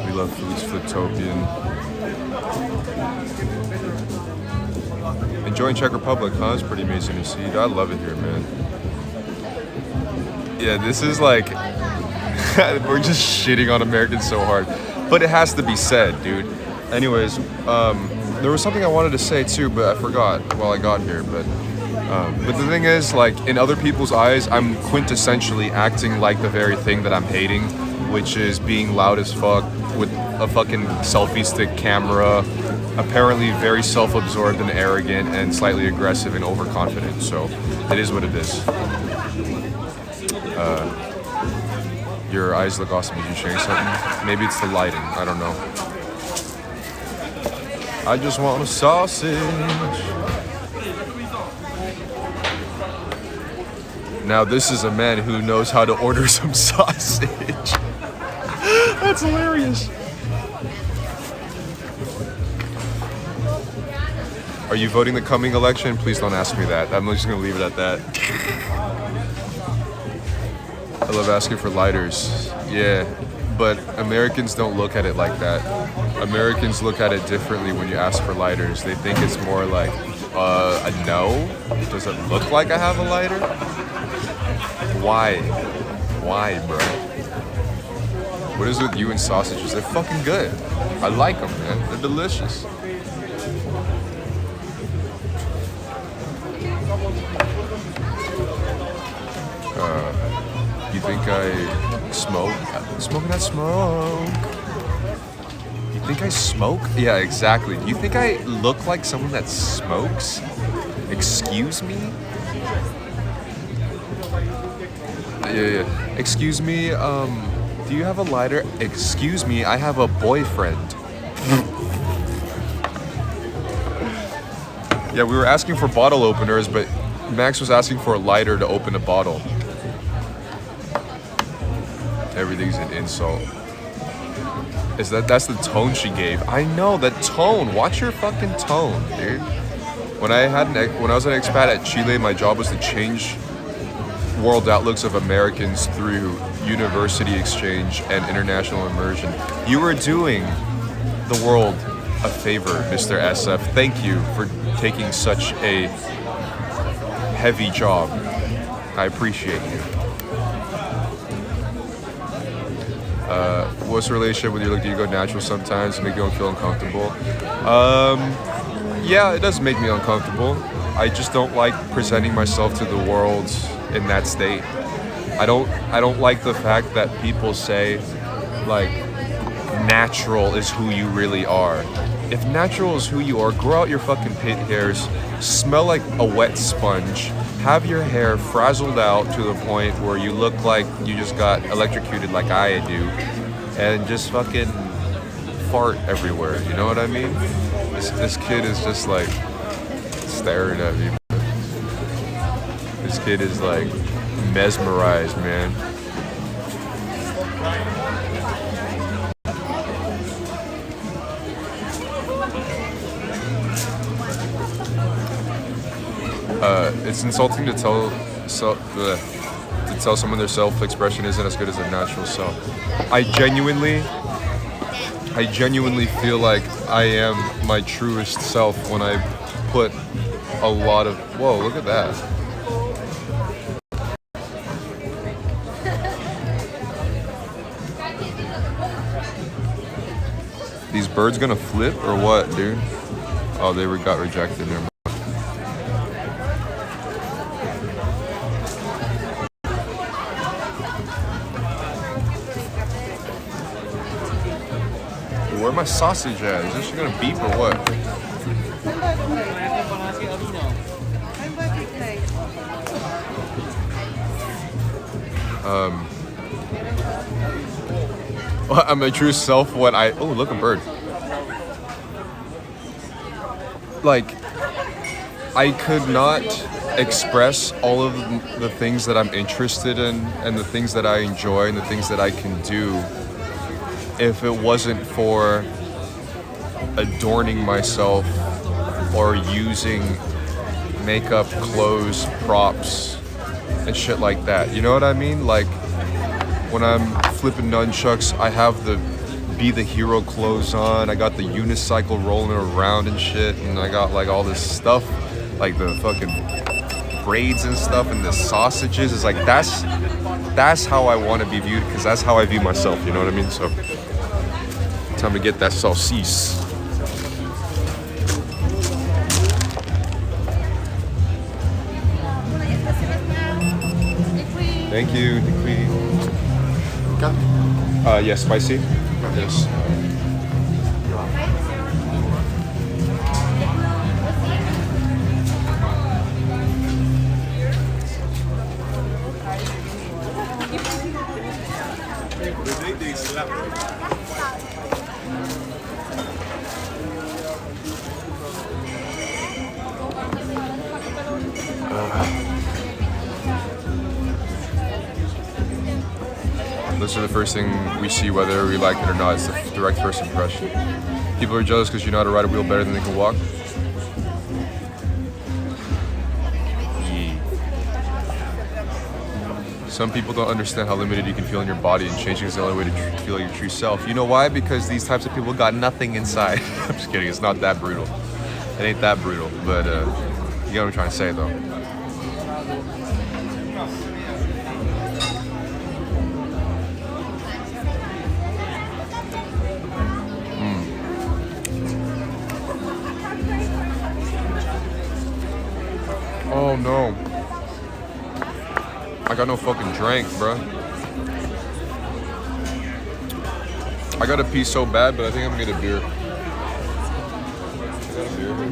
We love Philly's Fliptopian. Enjoying Czech Republic, huh? It's pretty amazing to see. I love it here, man. Yeah, this is like, we're just shitting on Americans so hard. But it has to be said, dude. Anyways, there was something I wanted to say too, but I forgot while I got here. But But the thing is, like, in other people's eyes, I'm quintessentially acting like the very thing that I'm hating, which is being loud as fuck with a fucking selfie stick camera, apparently very self-absorbed and arrogant and slightly aggressive and overconfident. So it is what it is. Your eyes look awesome. Did you change something? Maybe it's the lighting. I don't know. I just want a sausage. Now this is a man who knows how to order some sausage. That's hilarious. Are you voting the coming election? Please don't ask me that. I'm just gonna leave it at that. I love asking for lighters. Yeah, but Americans don't look at it like that. Americans look at it differently when you ask for lighters. They think it's more like, a no? Does it look like I have a lighter? Why? Why, bro? What is with you and sausages? They're fucking good. I like them, man. They're delicious. You think I smoke? Smoking that smoke. You think I smoke? Yeah, exactly. Do you think I look like someone that smokes? Excuse me? Yeah. Excuse me, do you have a lighter? Excuse me, I have a boyfriend. Yeah, we were asking for bottle openers, but Max was asking for a lighter to open a bottle. Everything's an insult. That's the tone she gave. I know, that tone. Watch your fucking tone, dude. When I was an expat at Chile, my job was to change world outlooks of Americans through university exchange and international immersion. You were doing the world a favor, Mr. SF. Thank you for taking such a heavy job. I appreciate you. What's the relationship with your look? Do you go natural sometimes to make you don't feel uncomfortable? Yeah, it does make me uncomfortable. I just don't like presenting myself to the world in that state. I don't like the fact that people say, like, natural is who you really are. If natural is who you are, grow out your fucking pit hairs, smell like a wet sponge, have your hair frazzled out to the point where you look like you just got electrocuted like I do, and just fucking fart everywhere, you know what I mean? This kid is just like staring at me. This kid is like mesmerized, man. It's insulting to tell someone their self-expression isn't as good as their natural self. I genuinely feel like I am my truest self when I put a lot of... Whoa, look at that. These birds gonna flip or what, dude? Oh, they got rejected. Never mind. Where my sausage at? Is this shit gonna beep or what? I'm my true self when I... Oh, look, a bird. Like, I could not express all of the things that I'm interested in and the things that I enjoy and the things that I can do if it wasn't for adorning myself or using makeup, clothes, props, and shit like that. You know what I mean? Like, when I'm flipping nunchucks, I have the Be the Hero clothes on. I got the Unicycle rolling around and shit, and I got like all this stuff, like the fucking braids and stuff, and the sausages. It's like that's how I want to be viewed, because that's how I view myself. You know what I mean? So, time to get that saucisse. Thank you, the queen. Yes, spicy. Yes. This is the first thing we see whether we like it or not. It's the direct first impression. People are jealous because you know how to ride a wheel better than they can walk. Yeah. Some people don't understand how limited you can feel in your body, and changing is the only way to feel your true self. You know why? Because these types of people got nothing inside. I'm just kidding. It's not that brutal. It ain't that brutal, but you get what I'm trying to say, though. Oh no. I got no fucking drink, bruh. I gotta pee so bad, but I think I'm gonna get a beer. I got a beer here.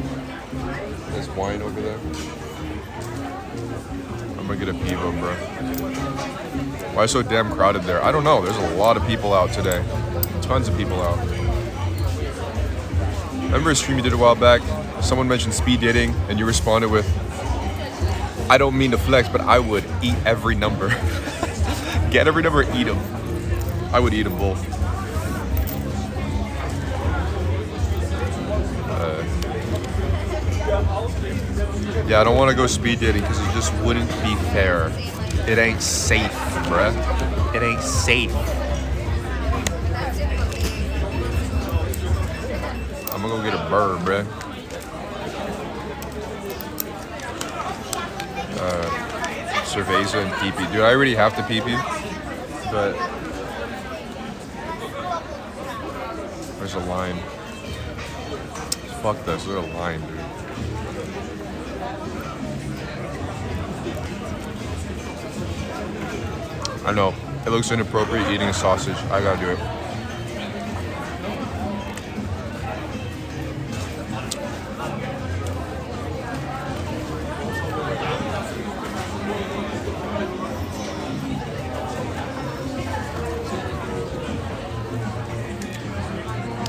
There's wine over there. I'm gonna get a Pivo, bruh. Why is it so damn crowded there? I don't know. There's a lot of people out today. Tons of people out. Remember a stream you did a while back? Someone mentioned speed dating, and you responded with, I don't mean to flex, but I would eat every number. Get every number, eat them. I would eat them both. Yeah, I don't want to go speed dating because it just wouldn't be fair. It ain't safe, bruh. It ain't safe. I'm gonna go get a burr, bruh. Cerveza and pee-pee. Dude, I already have to pee-pee, but there's a line. Fuck this, there's a line, dude. I know, it looks inappropriate eating a sausage. I gotta do it.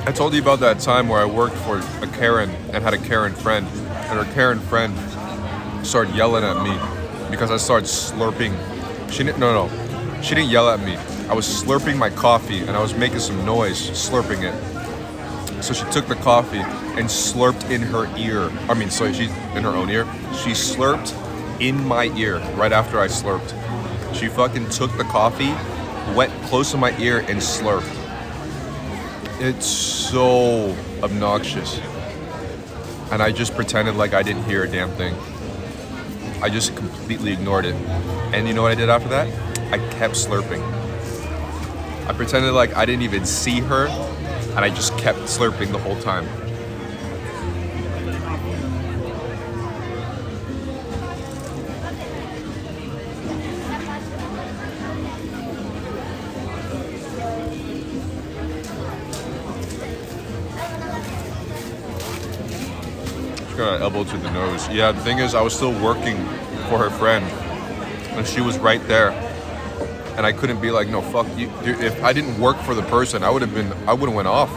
I told you about that time where I worked for a Karen and had a Karen friend, and her Karen friend started yelling at me because I started slurping. She didn't yell at me. I was slurping my coffee and I was making some noise slurping it. So she took the coffee and slurped in her ear. She's in her own ear. She slurped in my ear right after I slurped. She fucking took the coffee, went close to my ear and slurped. It's so obnoxious. And I just pretended like I didn't hear a damn thing. I just completely ignored it. And you know what I did after that? I kept slurping. I pretended like I didn't even see her, and I just kept slurping the whole time. Got an elbow to the nose. Yeah, the thing is, I was still working for her friend, and she was right there, and I couldn't be like, no, fuck you. Dude, if I didn't work for the person, I would have went off.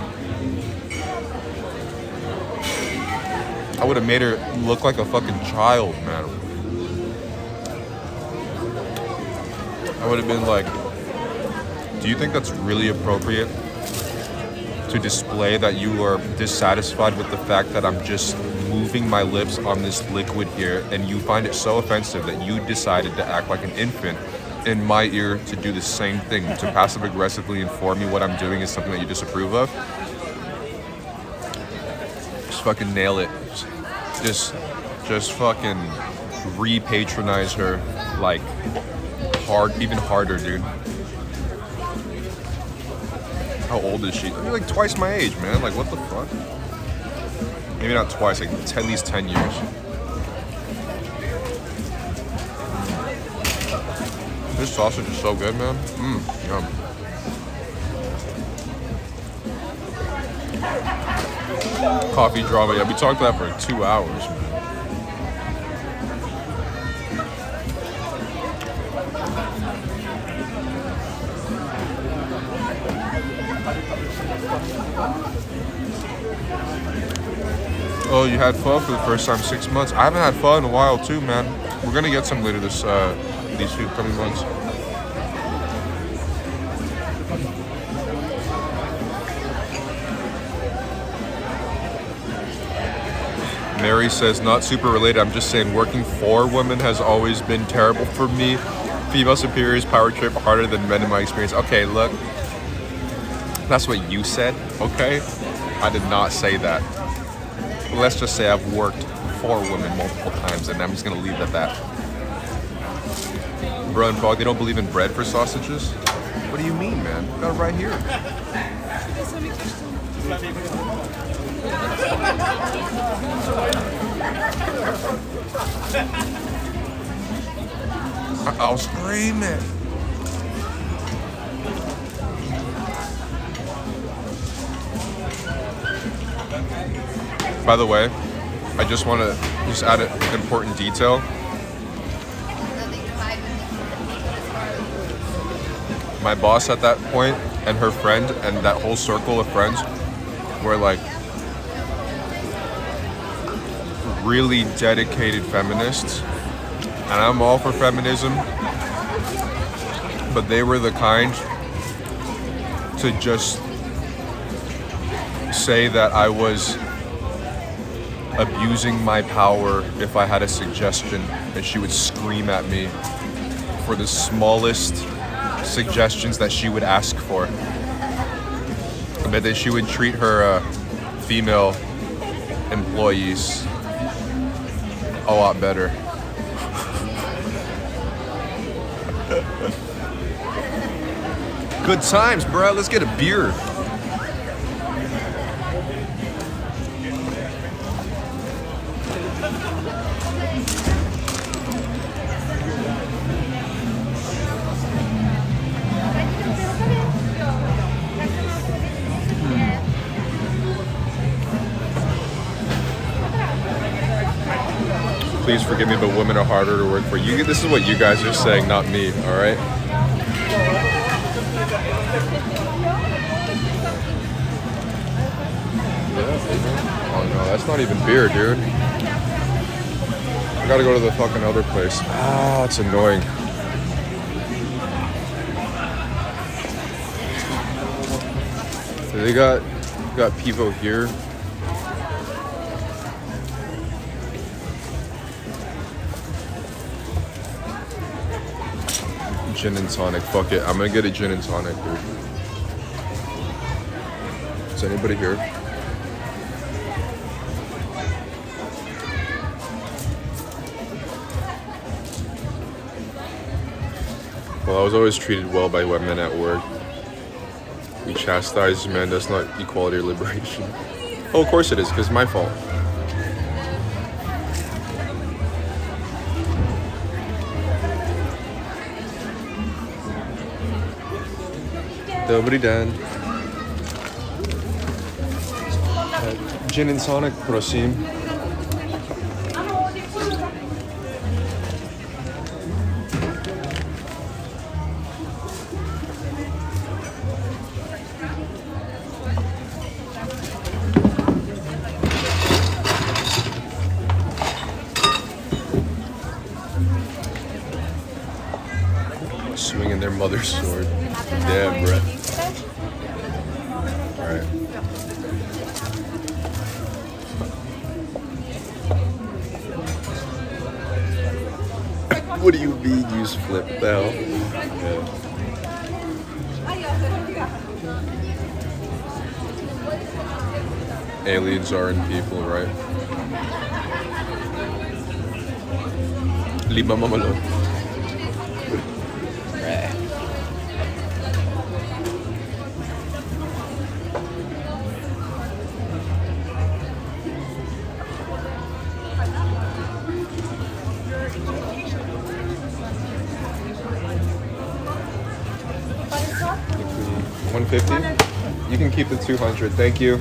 I would have made her look like a fucking child, man. I would have been like, do you think that's really appropriate to display that you are dissatisfied with the fact that I'm just moving my lips on this liquid here, and you find it so offensive that you decided to act like an infant in my ear to do the same thing, to passive aggressively inform me what I'm doing is something that you disapprove of? Just fucking nail it. Just fucking re-patronize her like hard, even harder, dude. How old is she? You're like twice my age, man. Like, what the fuck? Maybe not twice, like at least 10 years. This sausage is so good, man. Yum. Coffee drama. Yeah, we talked about that for 2 hours, man. Oh, you had pho for the first time in 6 months. I haven't had pho in a while too, man. We're gonna get some later these few coming months. Mary says, not super related. I'm just saying working for women has always been terrible for me. Female superiors power trip harder than men in my experience. Okay, look. That's what you said, okay? I did not say that. Let's just say I've worked for women multiple times, and I'm just gonna leave it at that. Bro, in Prague, they don't believe in bread for sausages? What do you mean, man? We got it right here. I'll scream it. By the way, I just want to add an important detail. My boss at that point and her friend and that whole circle of friends were like really dedicated feminists. And I'm all for feminism, but they were the kind to just say that I was abusing my power if I had a suggestion, and she would scream at me for the smallest suggestions that she would ask for. But then she would treat her female employees a lot better. Good times, bro. Let's get a beer. Please forgive me, but women are harder to work for. You. This is what you guys are saying, not me, all right? Oh no, that's not even beer, dude. I gotta go to the fucking other place. Ah, it's annoying. So they got pivo here. Gin and tonic. Fuck it. I'm gonna get a gin and tonic, dude. Is anybody here? Well, I was always treated well by women at work. We chastise men. That's not equality or liberation. Oh, of course it is, because it's my fault. Dobrý den. Gin and tonic, prosím. Swinging their mother's sword. Damn, bruh. Alright. What do you mean use flip now? Yeah. Aliens aren't people, right? Lima mamalo. 150? You can keep the 200. Thank you.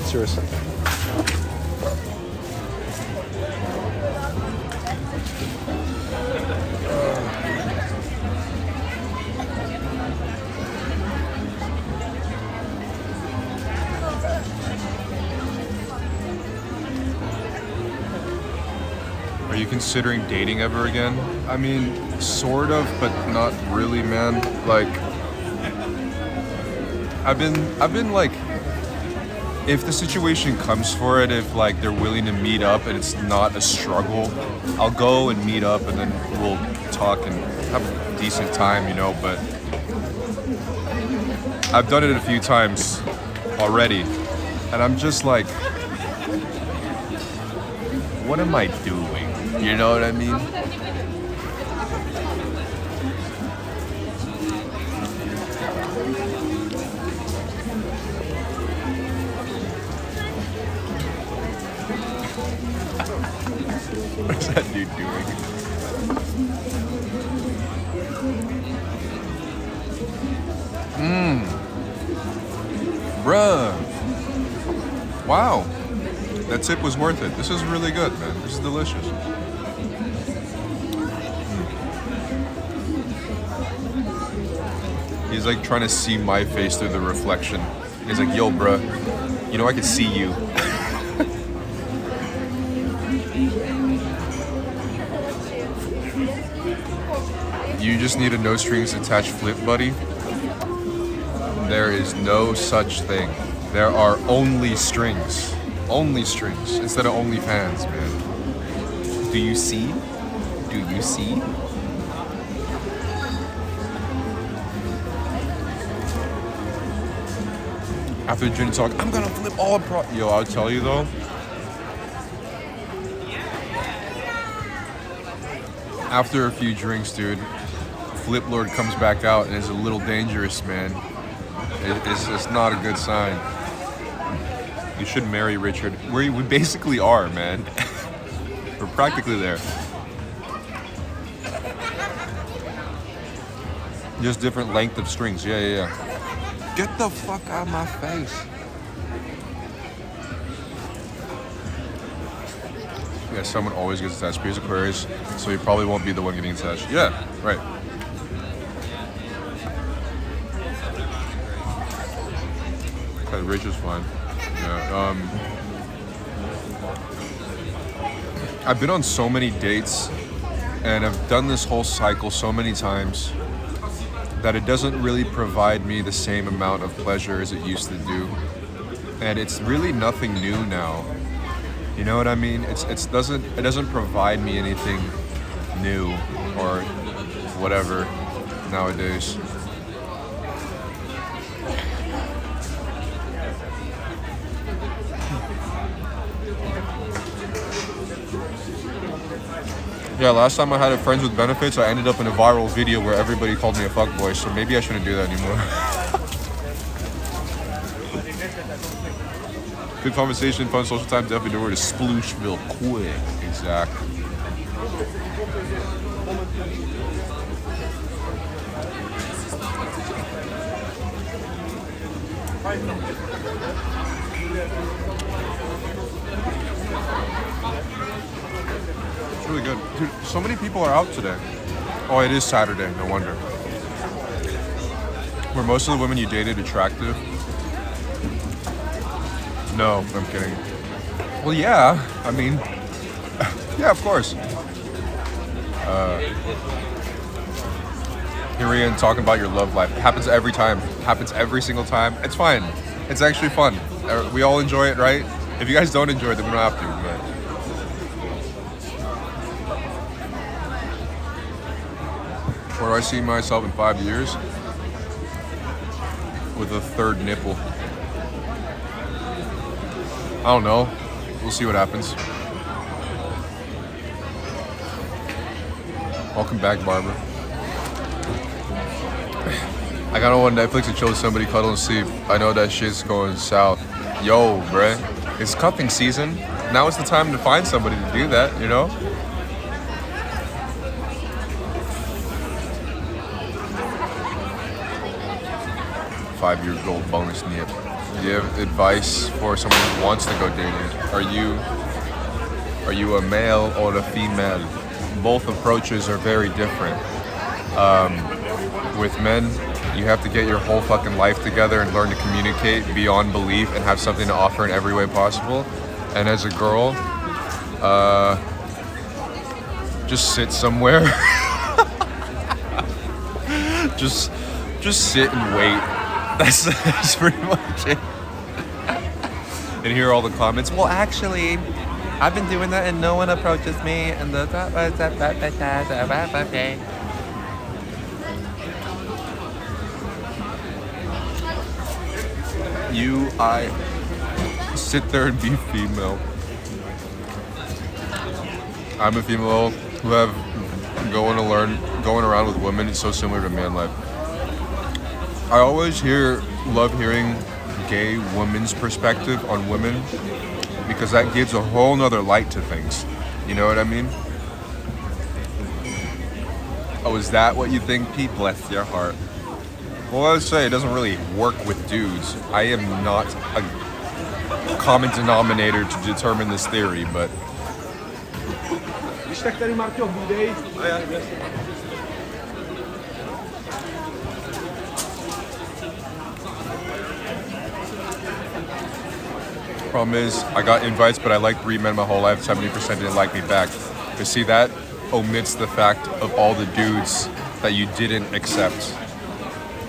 It's yours. Are you considering dating ever again? I mean, sort of, but not really, man. Like, I've been like, if the situation comes for it, if like they're willing to meet up and it's not a struggle, I'll go and meet up and then we'll talk and have a decent time, you know, but I've done it a few times already and I'm just like, what am I doing? You know what I mean? What's that dude doing? Bruh. Wow. That tip was worth it. This is really good, man. This is delicious. He's like trying to see my face through the reflection. He's like, yo, bruh, you know I can see you. You just need a no strings attached flip buddy. There is no such thing. There are only strings. Only strings instead of only fans, man. Do you see? Do you see? After the gin talk, I'm gonna flip all Yo, I'll tell you though. After a few drinks, dude, Flip Lord comes back out and is a little dangerous, man. It's not a good sign. You should marry Richard. We basically are, man. We're practically there. Just different length of strings. Yeah. Get the fuck out of my face. Yeah, someone always gets attached. He's Aquarius, so he probably won't be the one getting attached. Yeah, right. Okay, Rich is fine. Yeah. I've been on so many dates, and I've done this whole cycle so many times that it doesn't really provide me the same amount of pleasure as it used to do. And it's really nothing new now. You know what I mean? It doesn't provide me anything new or whatever nowadays. Yeah, last time I had a Friends with Benefits, I ended up in a viral video where everybody called me a fuckboy, so maybe I shouldn't do that anymore. Good conversation, fun social time, definitely the word is splooshville quick. Exactly. It's really good. Dude, so many people are out today. Oh, it is Saturday, no wonder. Were most of the women you dated attractive? No, I'm kidding. Well, yeah, I mean, yeah, of course. Here we are talking about your love life. It happens every time. It happens every single time. It's fine. It's actually fun. We all enjoy it, right? If you guys don't enjoy it, then we don't have to. But where do I see myself in 5 years? With a third nipple. I don't know. We'll see what happens. Welcome back, Barbara. I got on Netflix and showed somebody cuddle and sleep. I know that shit's going south. Yo, bruh. It's cuffing season. Now is the time to find somebody to do that, you know? 5-year-old bonus nip. Do you have advice for someone who wants to go dating? Are you a male or a female? Both approaches are very different. With men, you have to get your whole fucking life together and learn to communicate beyond belief and have something to offer in every way possible. And as a girl, just sit somewhere. just sit and wait. That's pretty much it. And hear all the comments. Well, actually, I've been doing that and no one approaches me. And I sit there and be female. I'm a female who have going around with women. It's so similar to man life. I always love hearing gay women's perspective on women because that gives a whole nother light to things. You know what I mean? Oh, is that what you think, Pete? Bless your heart. Well, I would say it doesn't really work with dudes. I am not a common denominator to determine this theory, but problem is, I got invites, but I liked 3 men my whole life. 70% didn't like me back. But see, that omits the fact of all the dudes that you didn't accept.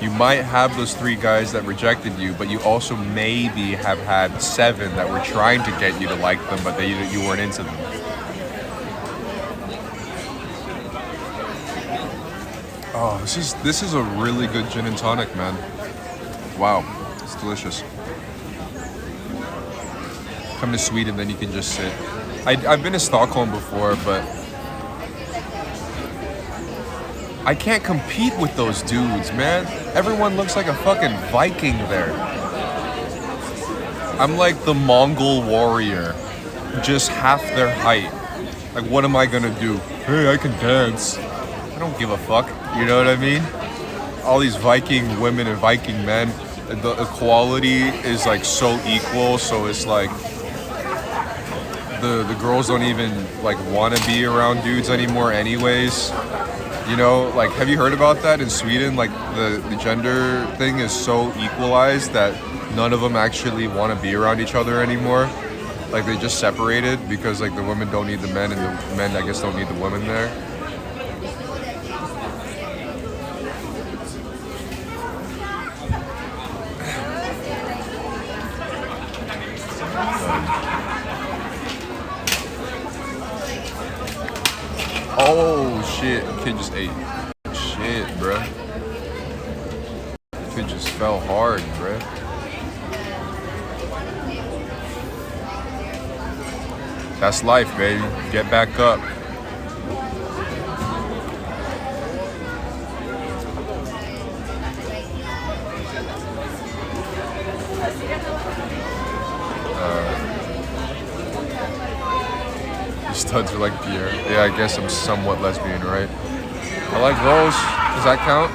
You might have those 3 guys that rejected you, but you also maybe have had 7 that were trying to get you to like them, but you weren't into them. Oh, this is a really good gin and tonic, man. Wow, it's delicious. Come to Sweden, then you can just sit. I've been to Stockholm before, but I can't compete with those dudes, man. Everyone looks like a fucking Viking there. I'm like the Mongol warrior, just half their height. Like, what am I gonna do? Hey, I can dance. I don't give a fuck, you know what I mean? All these Viking women and Viking men, the equality is like so equal, so it's like the girls don't even like want to be around dudes anymore anyways. You know, like, have you heard about that in Sweden? Like, the gender thing is so equalized that none of them actually want to be around each other anymore. Like, they just separated because, like, the women don't need the men and the men, I guess, don't need the women there. Oh shit, kid just ate. Shit, bruh. Kid just fell hard, bruh. That's life, baby. Get back up. Studs are like Pierre. Yeah, I guess I'm somewhat lesbian, right? I like girls. Does that count?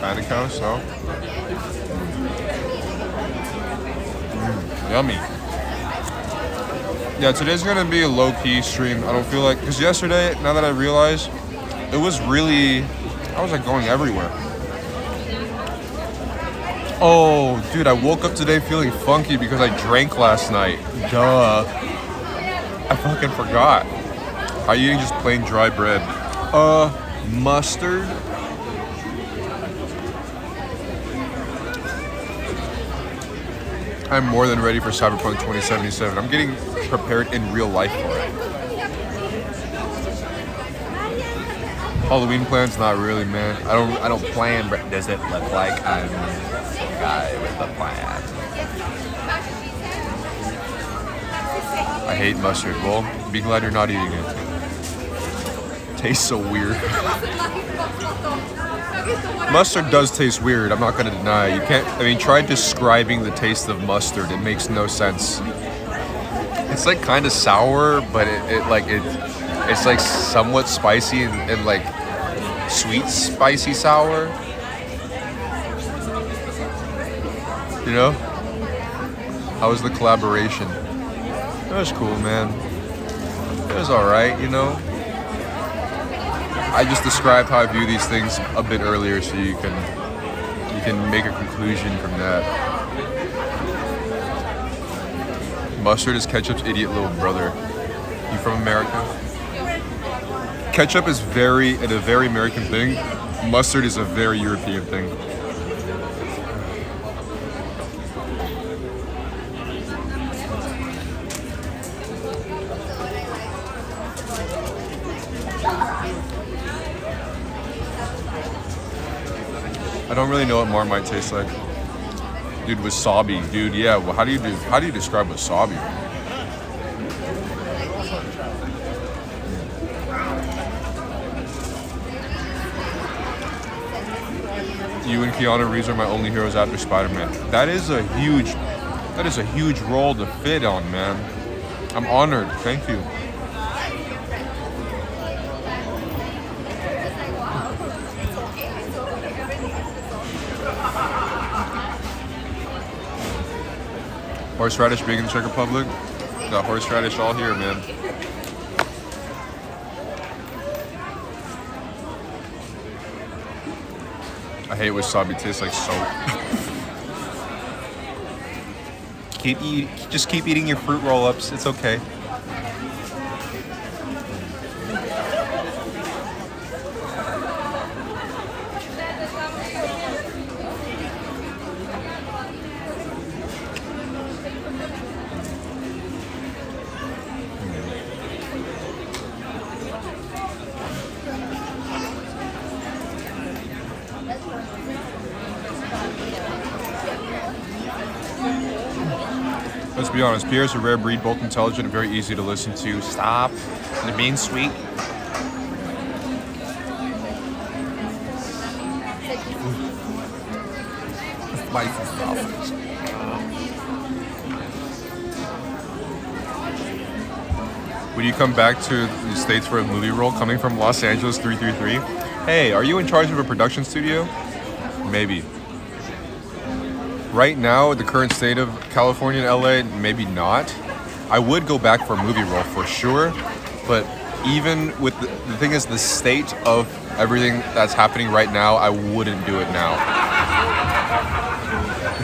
Kinda counts, so. Yummy. Yeah, today's gonna be a low-key stream. I don't feel like, because yesterday, now that I realize, it was really, I was like going everywhere. Oh, dude, I woke up today feeling funky because I drank last night. Duh. I fucking forgot. How are you eating just plain dry bread? Mustard. I'm more than ready for Cyberpunk 2077. I'm getting prepared in real life for it. Halloween plans? Not really, man. I don't plan, but does it look like I'm the guy with the plan? I hate mustard. Well, be glad you're not eating it. Tastes so weird. Mustard does taste weird, I'm not gonna deny. You can't, I mean, try describing the taste of mustard. It makes no sense. It's like kind of sour, but it's like somewhat spicy and like sweet, spicy sour. You know? How was the collaboration? It was cool, man. It was alright, you know? I just described how I view these things a bit earlier so you can make a conclusion from that. Mustard is ketchup's idiot little brother. You from America? Ketchup is a very American thing. Mustard is a very European thing. I don't really know what Marmite tastes like. Dude, wasabi. Dude, yeah. Well, how do you describe wasabi? You and Keanu Reeves are my only heroes after Spider-Man. That is a huge role to fit on, man. I'm honored. Thank you. Horseradish big in the Czech Republic. Got horseradish all here, man. I hate wasabi. It tastes like soap. Just keep eating your fruit roll-ups. It's okay. Let's be honest, Pierre's a rare breed, both intelligent and very easy to listen to. Stop. They're being sweet. Spicy sausage. Would you come back to the States for a movie role coming from Los Angeles 333? Hey, are you in charge of a production studio? Maybe. Right now, the current state of California and LA, maybe not. I would go back for a movie role for sure, but even with the thing is the state of everything that's happening right now, I wouldn't do it now.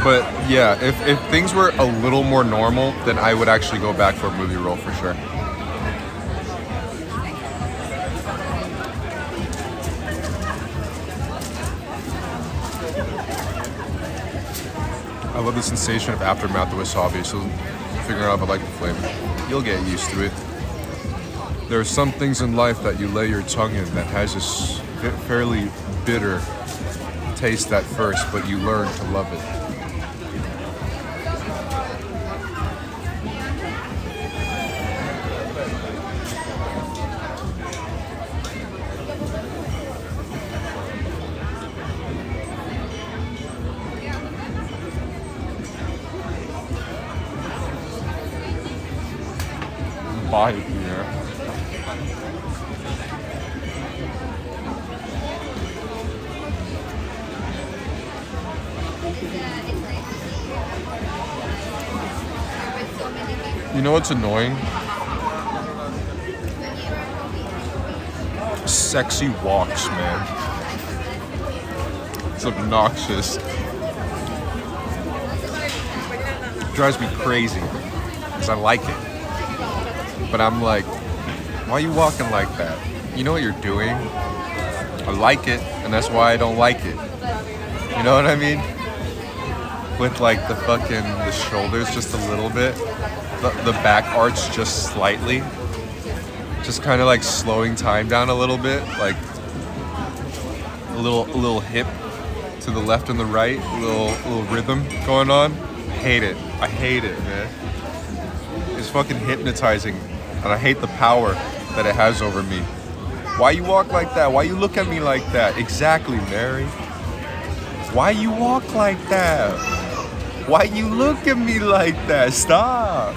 But yeah, if things were a little more normal, then I would actually go back for a movie role for sure. I love the sensation of aftermath of wasabi, so figuring out if I like the flavor. You'll get used to it. There are some things in life that you lay your tongue in that has this fairly bitter taste at first, but you learn to love it. Buy it here. You know what's annoying? Sexy walks, man. It's obnoxious. It drives me crazy because I like it. But I'm like, why are you walking like that? You know what you're doing? I like it, and that's why I don't like it. You know what I mean? With like the shoulders just a little bit, the back arch just slightly, just kind of like slowing time down a little bit, like a little hip to the left and the right, a little rhythm going on. I hate it, man. It's fucking hypnotizing, and I hate the power that it has over me. Why you walk like that? Why you look at me like that? Exactly, Mary. Why you walk like that? Why you look at me like that? Stop.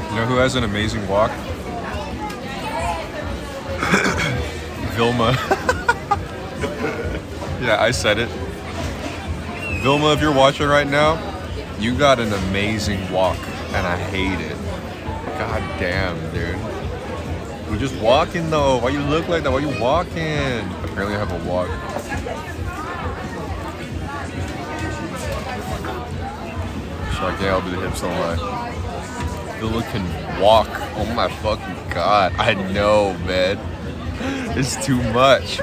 You know who has an amazing walk? Vilma. Yeah, I said it. Vilma, if you're watching right now, you got an amazing walk, and I hate it. God damn, dude. We're just walking though. Why you look like that? Why you walking? Apparently I have a walk. So I can't help the hips don't lie. Villa can walk. Oh my fucking god. I know, man. It's too much.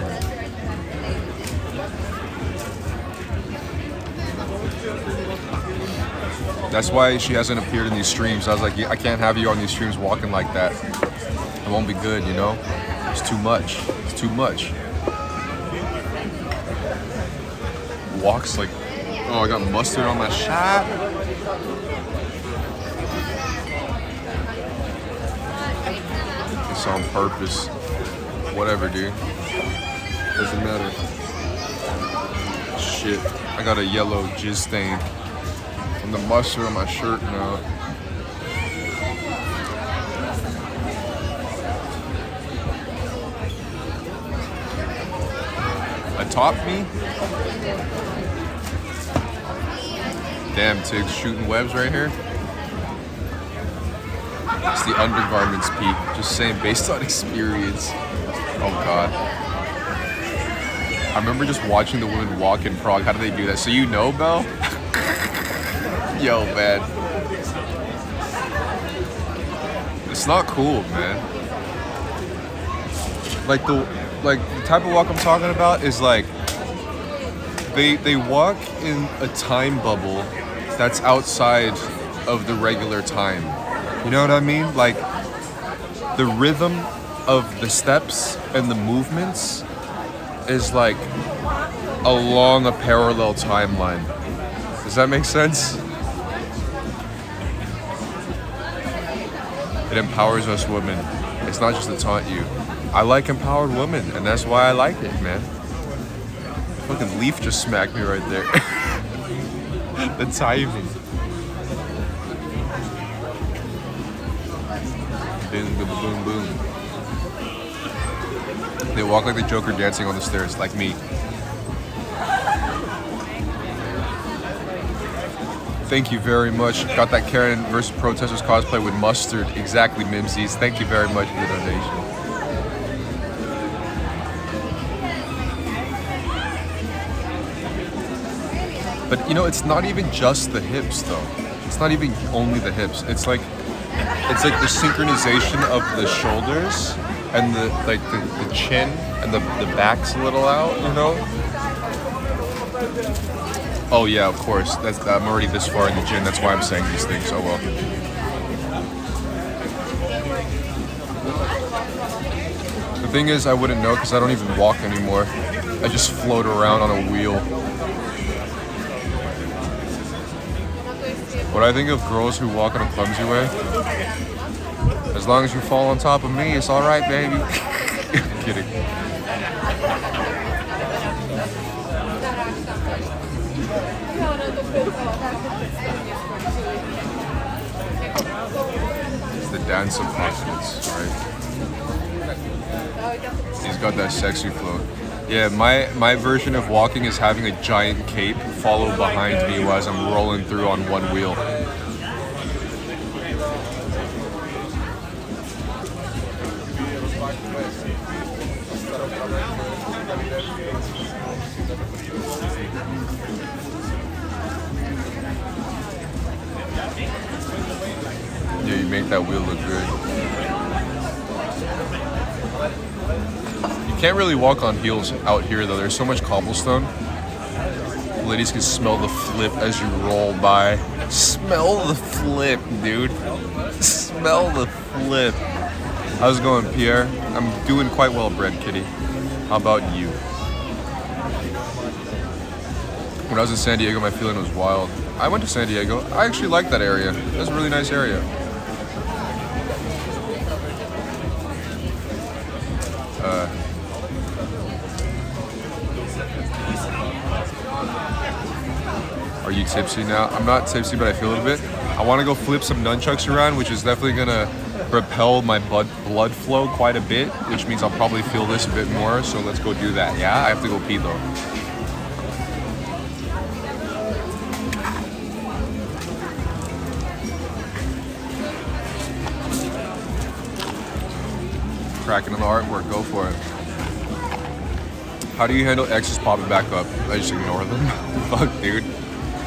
That's why she hasn't appeared in these streams. I was like, I can't have you on these streams walking like that. It won't be good, you know? It's too much. It's too much. Walks like, oh, I got mustard on my shot. It's on purpose. Whatever, dude. Doesn't matter. Shit. I got a yellow jizz stain from the mustard on my shirt now. Atop me? Damn, Tiggs shooting webs right here. It's the undergarments peak. Just saying, based on experience. Oh god. I remember just watching the women walk in Prague. How do they do that? So you know, Belle? Yo, man. It's not cool, man. Like the type of walk I'm talking about is like they walk in a time bubble that's outside of the regular time. You know what I mean? Like the rhythm of the steps and the movements is like along a parallel timeline. Does that make sense? It empowers us women. It's not just to taunt you. I like empowered women, and that's why I like it, man. Fucking leaf just smacked me right there. The timing. Boom, boom, boom, boom. They walk like the Joker dancing on the stairs, like me. Thank you very much. Got that Karen versus Protesters cosplay with mustard. Exactly, Mimsies. Thank you very much for the donation. But you know, it's not even just the hips though. It's not even only the hips. It's like the synchronization of the shoulders and the chin and the back's a little out, you know? Oh yeah, of course. I'm already this far in the gym. That's why I'm saying these things. Oh well. The thing is, I wouldn't know because I don't even walk anymore. I just float around on a wheel. What I think of girls who walk in a clumsy way, as long as you fall on top of me, it's all right, baby. I'm kidding. It's the dance of confidence, right? He's got that sexy float. Yeah, my version of walking is having a giant cape follow behind me as I'm rolling through on one wheel. Yeah, you make that wheel look good. You can't really walk on heels out here though. There's so much cobblestone. Ladies can smell the flip as you roll by. Smell the flip, dude. Smell the flip. How's it going, Pierre? I'm doing quite well, Bread Kitty. How about you? When I was in San Diego, my feeling was wild. I went to San Diego. I actually liked that area. It was a really nice area. Are you tipsy now? I'm not tipsy, but I feel a little bit. I want to go flip some nunchucks around, which is definitely gonna propel my blood flow quite a bit, which means I'll probably feel this a bit more. So let's go do that. Yeah, I have to go pee though. Cracking on the artwork, go for it. How do you handle exes popping back up? I just ignore them. Fuck, dude.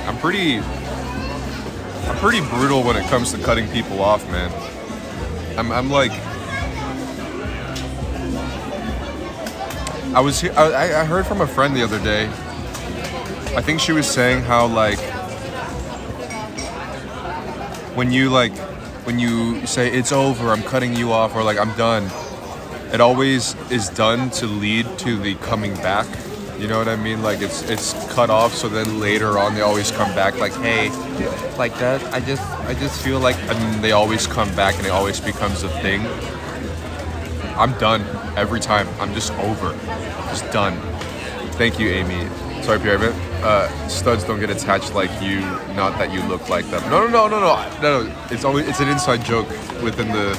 I'm pretty brutal when it comes to cutting people off, man. I'm like, I heard from a friend the other day. I think she was saying how like when you say it's over, I'm cutting you off, or like I'm done, it always is done to lead to the coming back. You know what I mean? Like it's cut off, so then later on they always come back like, hey, like that. I just feel like, and they always come back and it always becomes a thing. I'm done every time. I'm just over, just done. Thank you, Amy. Sorry, Pierre. Studs don't get attached like you. Not that you look like them. No. It's an inside joke within the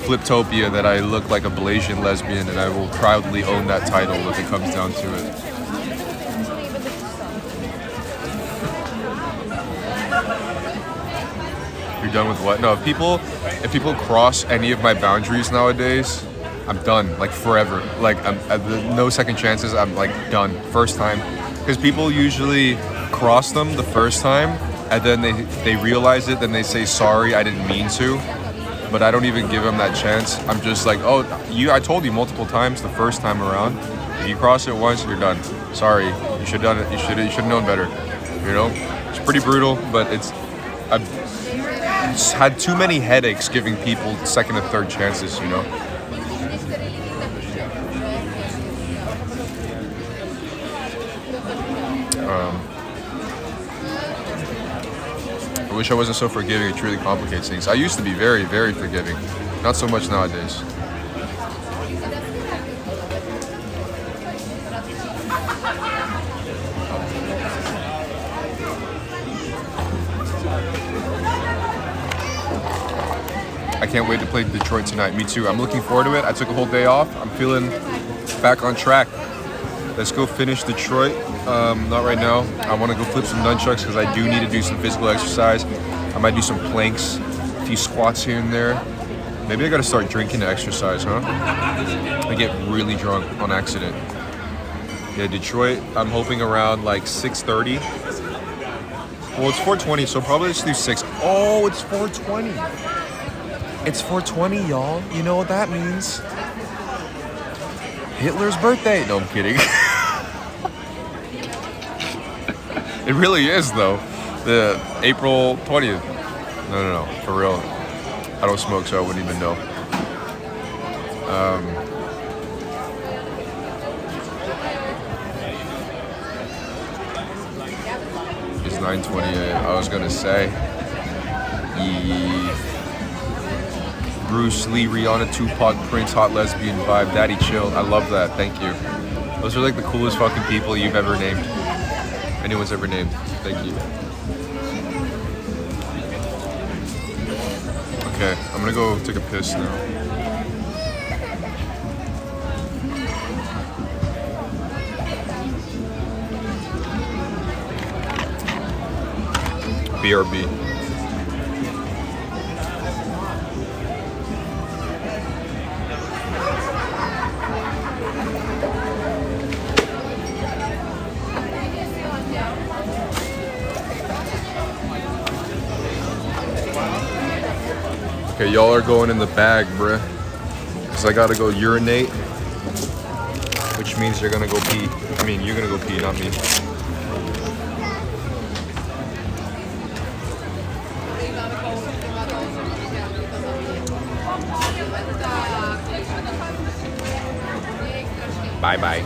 Fliptopia that I look like a Malaysian lesbian, and I will proudly own that title if it comes down to it. You're done with what? No, if people cross any of my boundaries nowadays, I'm done, like forever. Like no second chances. I'm like done first time, because people usually cross them the first time, and then they realize it, then they say sorry, I didn't mean to. But I don't even give them that chance. I'm just like, oh, I told you multiple times the first time around. If you cross it once, you're done. Sorry, you should have done it. You should have known better. You know, it's pretty brutal, but I've just had too many headaches giving people second and third chances. You know. I wish I wasn't so forgiving. It truly complicates things. I used to be very, very forgiving. Not so much nowadays. I can't wait to play Detroit tonight. Me too. I'm looking forward to it. I took a whole day off. I'm feeling back on track. Let's go finish Detroit. Not right now. I want to go flip some nunchucks because I do need to do some physical exercise. I might do some planks, a few squats here and there. Maybe I got to start drinking to exercise, huh? I get really drunk on accident. Yeah, Detroit, I'm hoping around like 6:30. Well, it's 4:20, so probably let's do 6. Oh, it's 4:20. It's 4:20, y'all. You know what that means? Hitler's birthday. No, I'm kidding. It really is, though. The April 20th. No, for real. I don't smoke, so I wouldn't even know. It's 9:28. I was gonna say, Bruce Lee, Rihanna, Tupac, Prince, hot lesbian vibe, Daddy chill. I love that. Thank you. Those are like the coolest fucking people you've ever named. Anyone's ever named. Thank you. Okay, I'm gonna go take a piss now. BRB. Okay, y'all are going in the bag, bruh. Cause I gotta go urinate, which means you're gonna go pee. I mean, you're gonna go pee, not me. Bye-bye.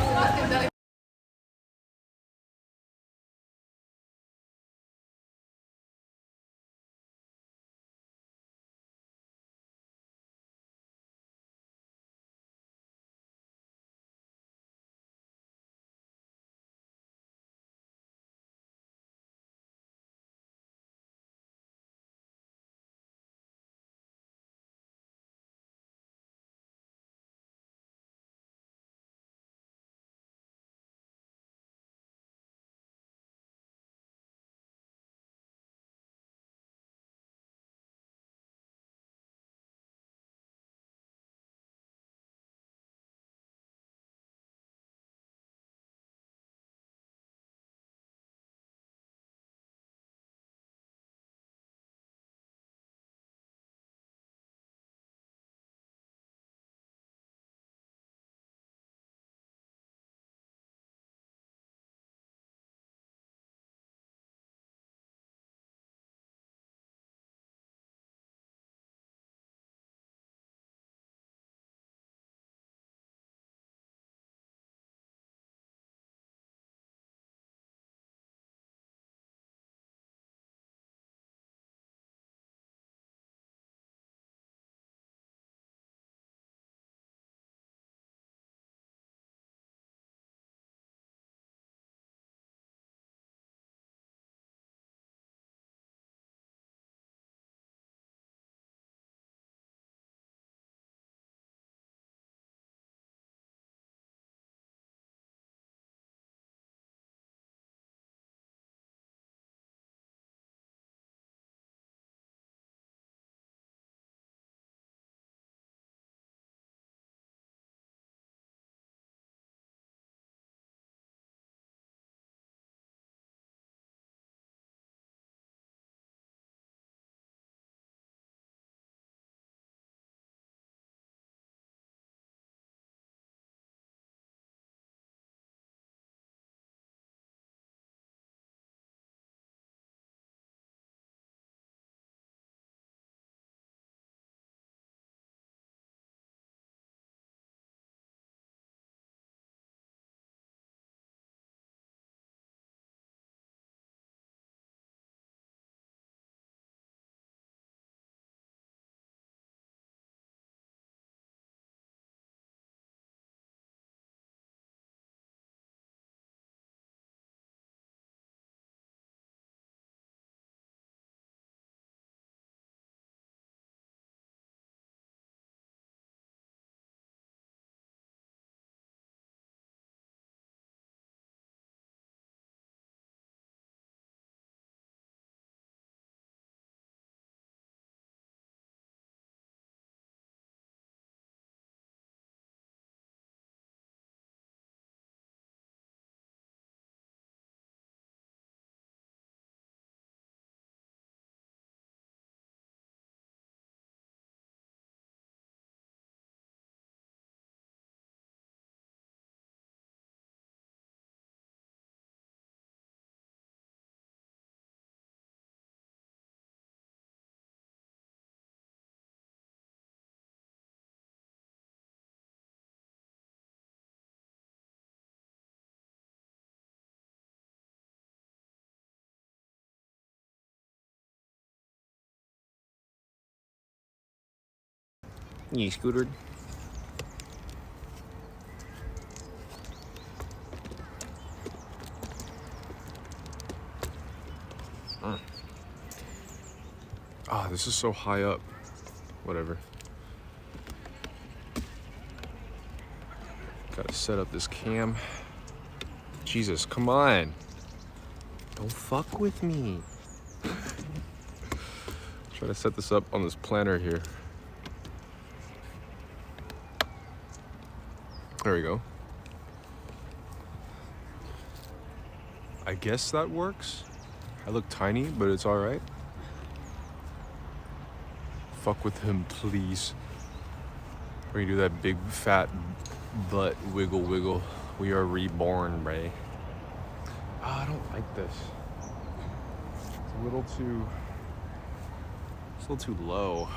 You scootered. Ah, this is so high up. Whatever. Gotta set up this cam. Jesus, come on. Don't fuck with me. Try to set this up on this planner here. There we go. I guess that works. I look tiny, but it's all right. Fuck with him, please. We're gonna do that big fat butt wiggle wiggle. We are reborn, Ray. I don't like this. It's a little too low.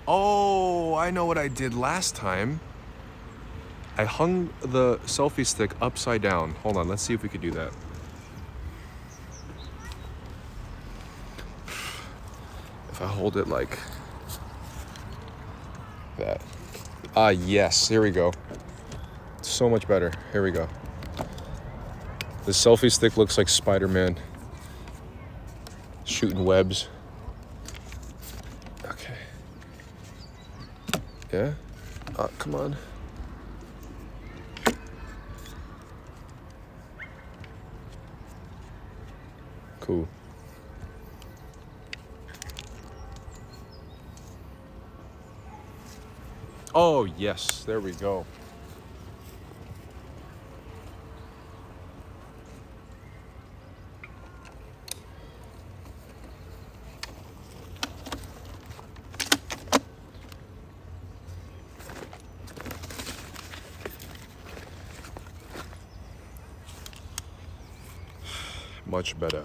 Oh, I know what I did last time. I hung the selfie stick upside down. Hold on, let's see if we could do that. If I hold it like that. Ah, yes, here we go. So much better. Here we go. The selfie stick looks like Spider-Man shooting webs. Okay. Yeah? Come on. Cool. Oh, yes, there we go. Much better,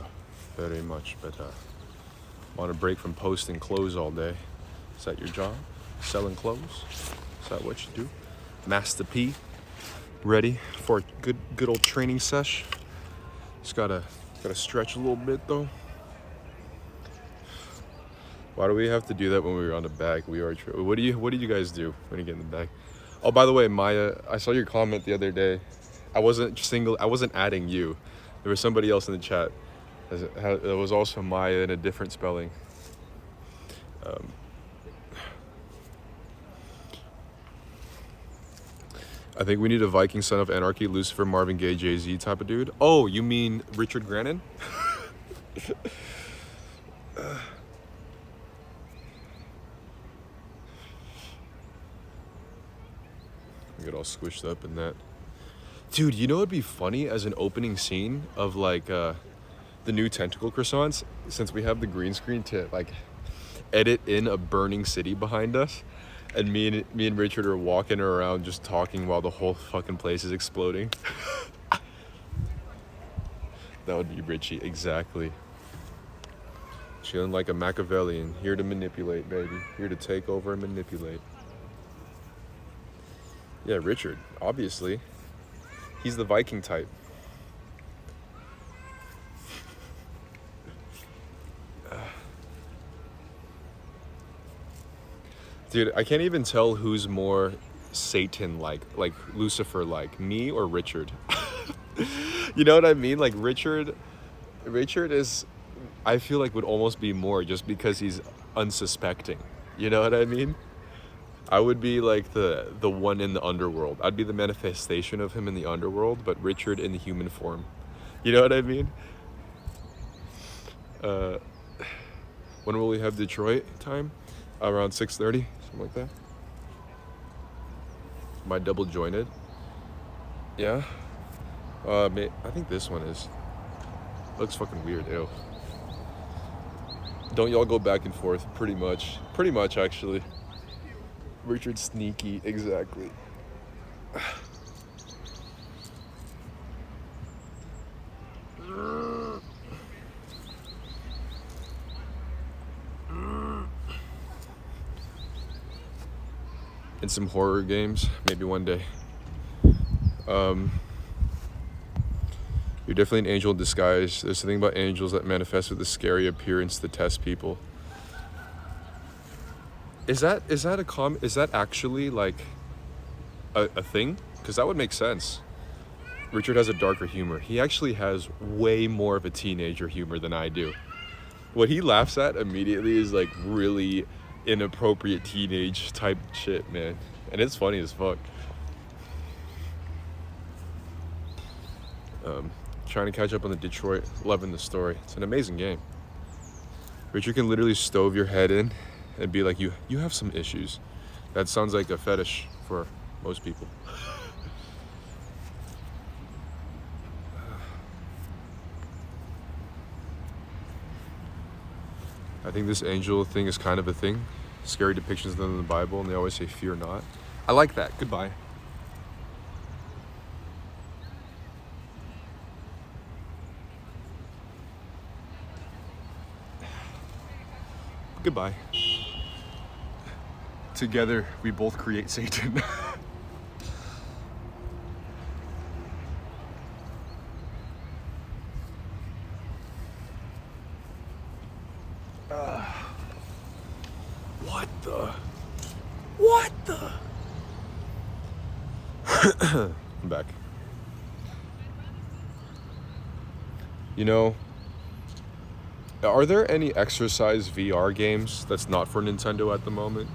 very much better. Want a break from posting clothes all day? Is that your job? Selling clothes? Is that what you do? Master P, ready for a good old training sesh. Just gotta stretch a little bit though. Why do we have to do that when we were on the bag? We are. What did you guys do when you get in the bag? Oh, by the way, Maya, I saw your comment the other day. I wasn't adding you. There was somebody else in the chat. It was also Maya in a different spelling. I think we need a Viking Son of Anarchy, Lucifer, Marvin Gaye, Jay-Z type of dude. Oh, you mean Richard Grannon? Get all squished up in that. Dude, you know what'd be funny as an opening scene of like the new tentacle croissants, since we have the green screen to like edit in a burning city behind us, and me and Richard are walking around just talking while the whole fucking place is exploding. That would be Richie, exactly. Chilling like a Machiavellian, here to manipulate, baby. Here to take over and manipulate. Yeah, Richard, obviously. He's the Viking type. Dude, I can't even tell who's more Satan-like Lucifer-like, me or Richard. You know what I mean? Like Richard is, I feel like would almost be more just because he's unsuspecting. You know what I mean? I would be like the one in the underworld. I'd be the manifestation of him in the underworld, but Richard in the human form. You know what I mean? When will we have Detroit time? Around 6:30, something like that. Am I double jointed? Yeah. I think this one is. Looks fucking weird. Ew. Don't y'all go back and forth? Pretty much actually. Richard sneaky, exactly. In some horror games, maybe one day. You're definitely an angel in disguise. There's something about angels that manifest with a scary appearance to test people. Is that is that actually like a thing? Because that would make sense. Richard has a darker humor. He actually has way more of a teenager humor than I do. What he laughs at immediately is like really inappropriate teenage type shit, man. And it's funny as fuck. Trying to catch up on the Detroit, loving the story. It's an amazing game. Richard can literally stove your head in and be like, you have some issues. That sounds like a fetish for most people. I think this angel thing is kind of a thing. Scary depictions of them in the Bible, and they always say, fear not. I like that. Goodbye. Goodbye. Together, we both create Satan. What the? I'm back. You know, are there any exercise VR games that's not for Nintendo at the moment?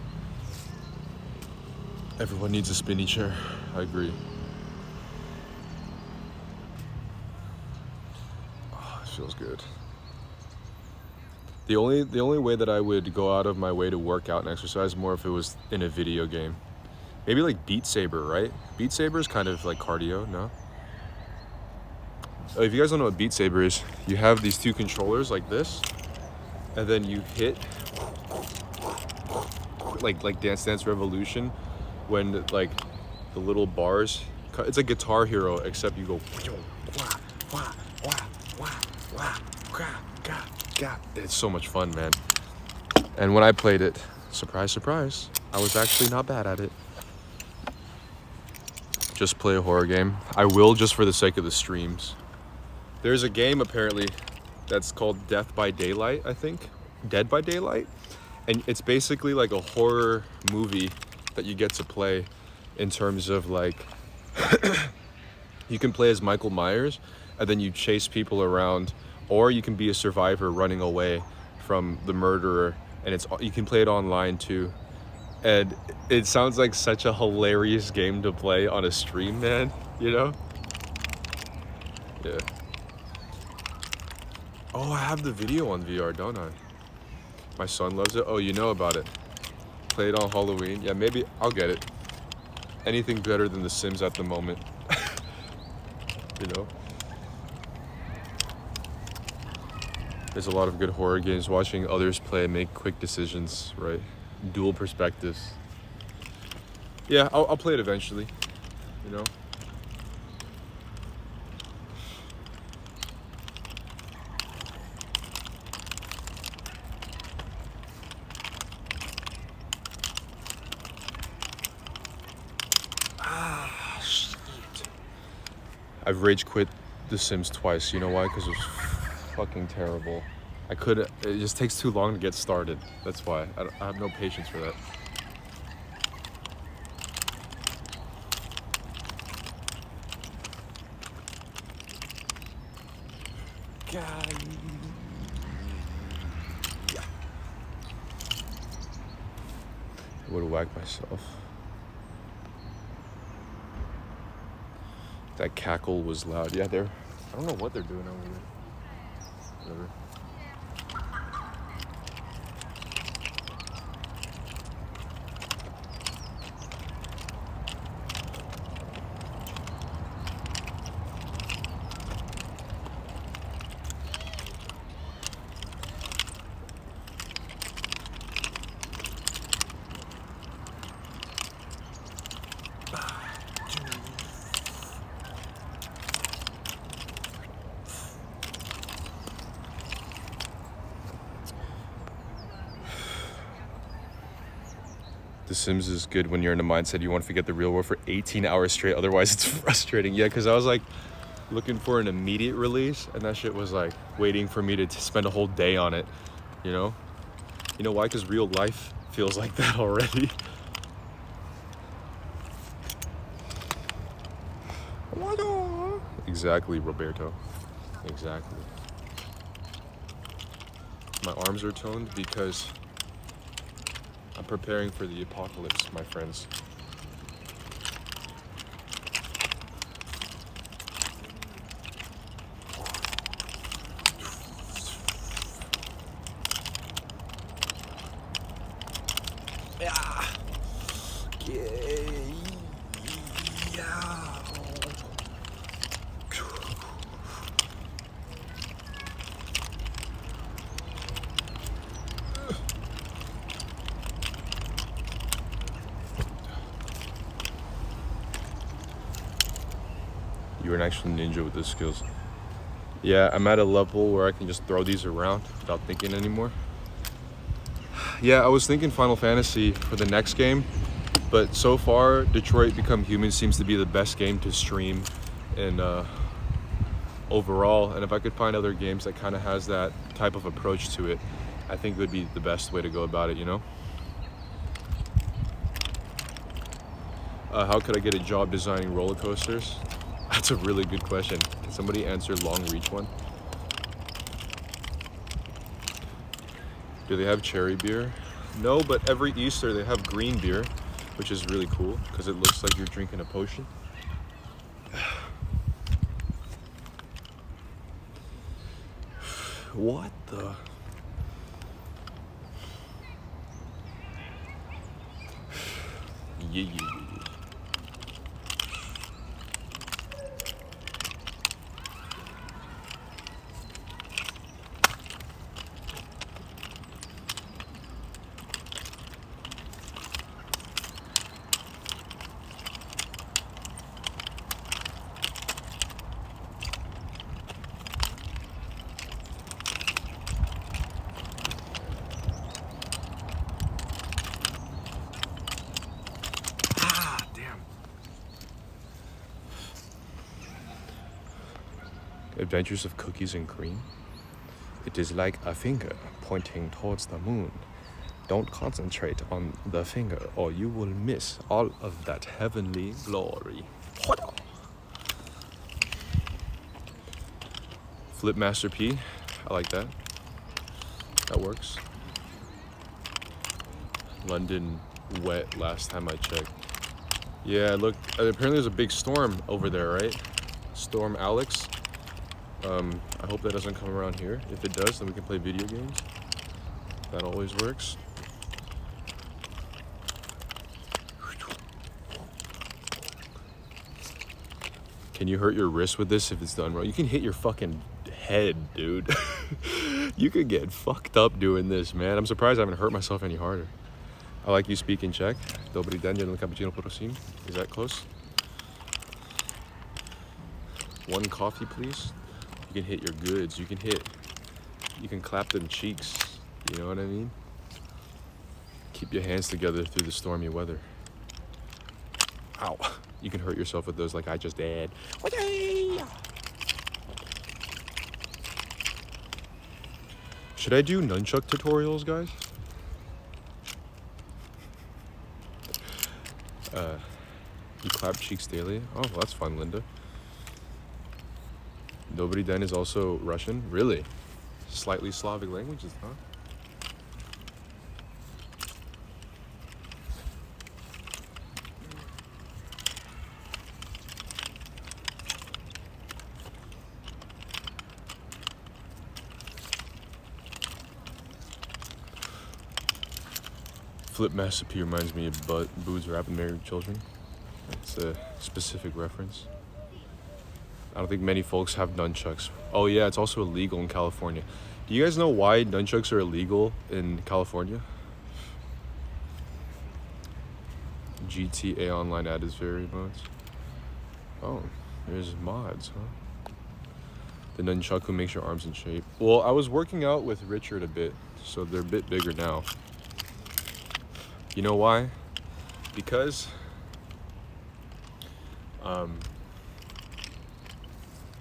Everyone needs a spinny chair. I agree. Oh, it feels good. The only way that I would go out of my way to work out and exercise more if it was in a video game. Maybe like Beat Saber, right? Beat Saber is kind of like cardio, no? If you guys don't know what Beat Saber is, you have these two controllers like this, and then you hit like Dance Dance Revolution when like the little bars, it's like Guitar Hero except you go it's so much fun, man. And when I played it, surprise, surprise, I was actually not bad at it. Just play a horror game. I will, just for the sake of the streams. There's a game apparently that's called Death by Daylight, I think. Dead by Daylight. And it's basically like a horror movie that you get to play in terms of like, you can play as Michael Myers and then you chase people around, or you can be a survivor running away from the murderer, and you can play it online too. And it sounds like such a hilarious game to play on a stream, man, you know? Yeah. Oh, I have the video on VR, don't I? My son loves it. Oh, you know about it. Play it on Halloween. Yeah, maybe I'll get it. Anything better than The Sims at the moment. You know? There's a lot of good horror games. Watching others play and make quick decisions, right? Dual perspectives. Yeah, I'll play it eventually, you know? Ah, shit. I've rage quit The Sims twice. You know why? Because it was fucking terrible. It just takes too long to get started. That's why. I have no patience for that. God. Yeah. I would have whacked myself. That cackle was loud. Yeah, I don't know what they're doing over there. Whatever. The Sims is good when you're in a mindset you want to forget the real world for 18 hours straight. Otherwise, it's frustrating. Yeah, because I was like looking for an immediate release, and that shit was like waiting for me to spend a whole day on it. You know why? Because real life feels like that already. Exactly, Roberto. Exactly. My arms are toned because I'm preparing for the apocalypse, my friends. You're an actual ninja with those skills. Yeah, I'm at a level where I can just throw these around without thinking anymore. Yeah, I was thinking Final Fantasy for the next game, but so far, Detroit Become Human seems to be the best game to stream and overall. And if I could find other games that kind of has that type of approach to it, I think it would be the best way to go about it, you know? How could I get a job designing roller coasters? That's a really good question. Can somebody answer long reach one? Do they have cherry beer? No, but every Easter they have green beer, which is really cool because it looks like you're drinking a potion. What the? Yeah. Adventures of Cookies and Cream. It is like a finger pointing towards the moon. Don't concentrate on the finger or you will miss all of that heavenly glory. Flip Master P. I like that. That works. London wet last time I checked. Yeah, look, apparently there's a big storm over there, right? Storm Alex. I hope that doesn't come around here. If it does, then we can play video games. That always works. Can you hurt your wrist with this if it's done wrong? You can hit your fucking head, dude. You could get fucked up doing this, man. I'm surprised I haven't hurt myself any harder. I like you speak in Czech. Dobrý den, jeden cappuccino, prosím. Is that close? One coffee, please. You can hit your goods. You can clap them cheeks. You know what I mean? Keep your hands together through the stormy weather. Ow. You can hurt yourself with those like I just did. Should I do nunchuck tutorials, guys? You clap cheeks daily? Oh, well, that's fun, Linda. Dobrý den is also Russian? Really? Slightly Slavic languages, huh? Flip Master P reminds me of Boo's Rap and Married Children. It's a specific reference. I don't think many folks have nunchucks. Oh yeah, it's also illegal in California. Do you guys know why nunchucks are illegal in California? GTA Online added various mods. Oh, there's mods, huh? The nunchuck who makes your arms in shape. Well, I was working out with Richard a bit, so they're a bit bigger now. You know why? Because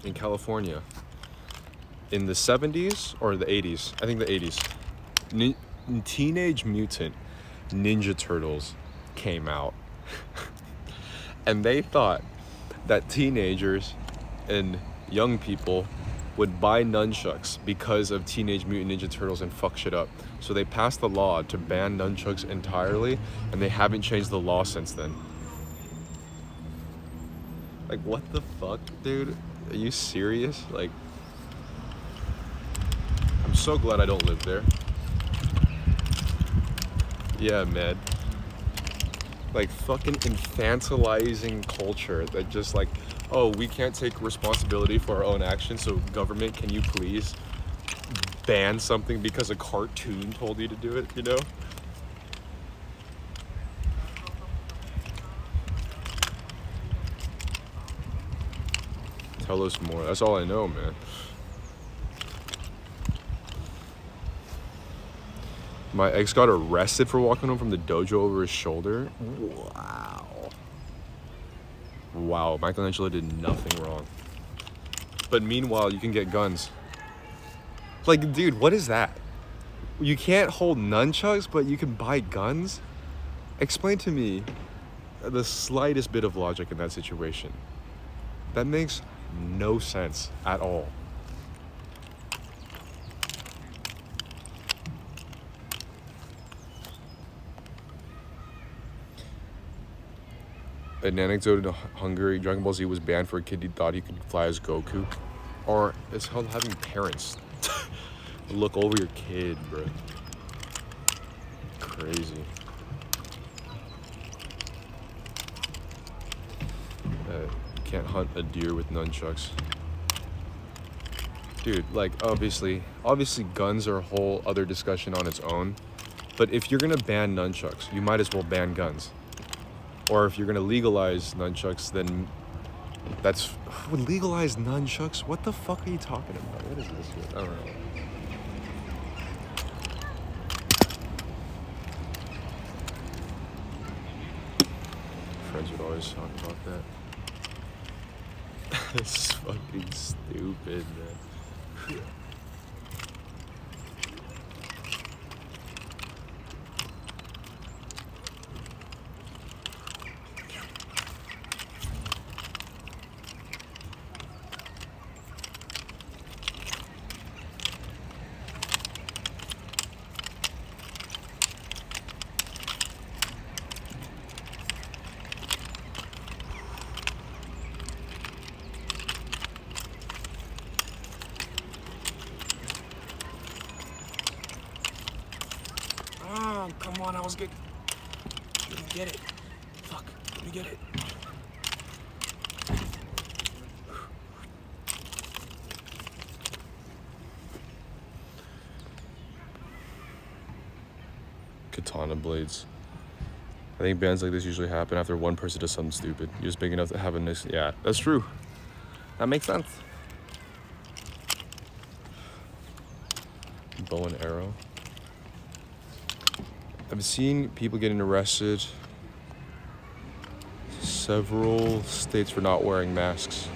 in California, in the 70s or the 80s, I think the 80s, Teenage Mutant Ninja Turtles came out. And they thought that teenagers and young people would buy nunchucks because of Teenage Mutant Ninja Turtles and fuck shit up. So they passed the law to ban nunchucks entirely, and they haven't changed the law since then. Like, what the fuck, dude? Are you serious? Like, I'm so glad I don't live there. Yeah, man. Like, fucking infantilizing culture that just like, oh, we can't take responsibility for our own actions, so government, can you please ban something because a cartoon told you to do it, you know? Tell us more. That's all I know, man. My ex got arrested for walking home from the dojo over his shoulder. Wow. Wow, Michelangelo did nothing wrong. But meanwhile, you can get guns. Like, dude, what is that? You can't hold nunchucks, but you can buy guns? Explain to me the slightest bit of logic in that situation. That makes no sense at all. An anecdote in Hungary, Dragon Ball Z was banned for a kid who thought he could fly as Goku. Or it's called having parents look over your kid, bro. Crazy. Can't hunt a deer with nunchucks. Dude, like, obviously guns are a whole other discussion on its own. But if you're gonna ban nunchucks, you might as well ban guns. Or if you're gonna legalize nunchucks, then that's... Legalize nunchucks? What the fuck are you talking about? What is this shit? I don't know. Friends would always talk about that. It's fucking stupid, man. Come on, I was good. Let me get it. Fuck, let me get it. Katana blades. I think bans like this usually happen after one person does something stupid. You're just big enough to have a nice... Yeah, that's true. That makes sense. Bow and arrow. I've seen people getting arrested several states for not wearing masks.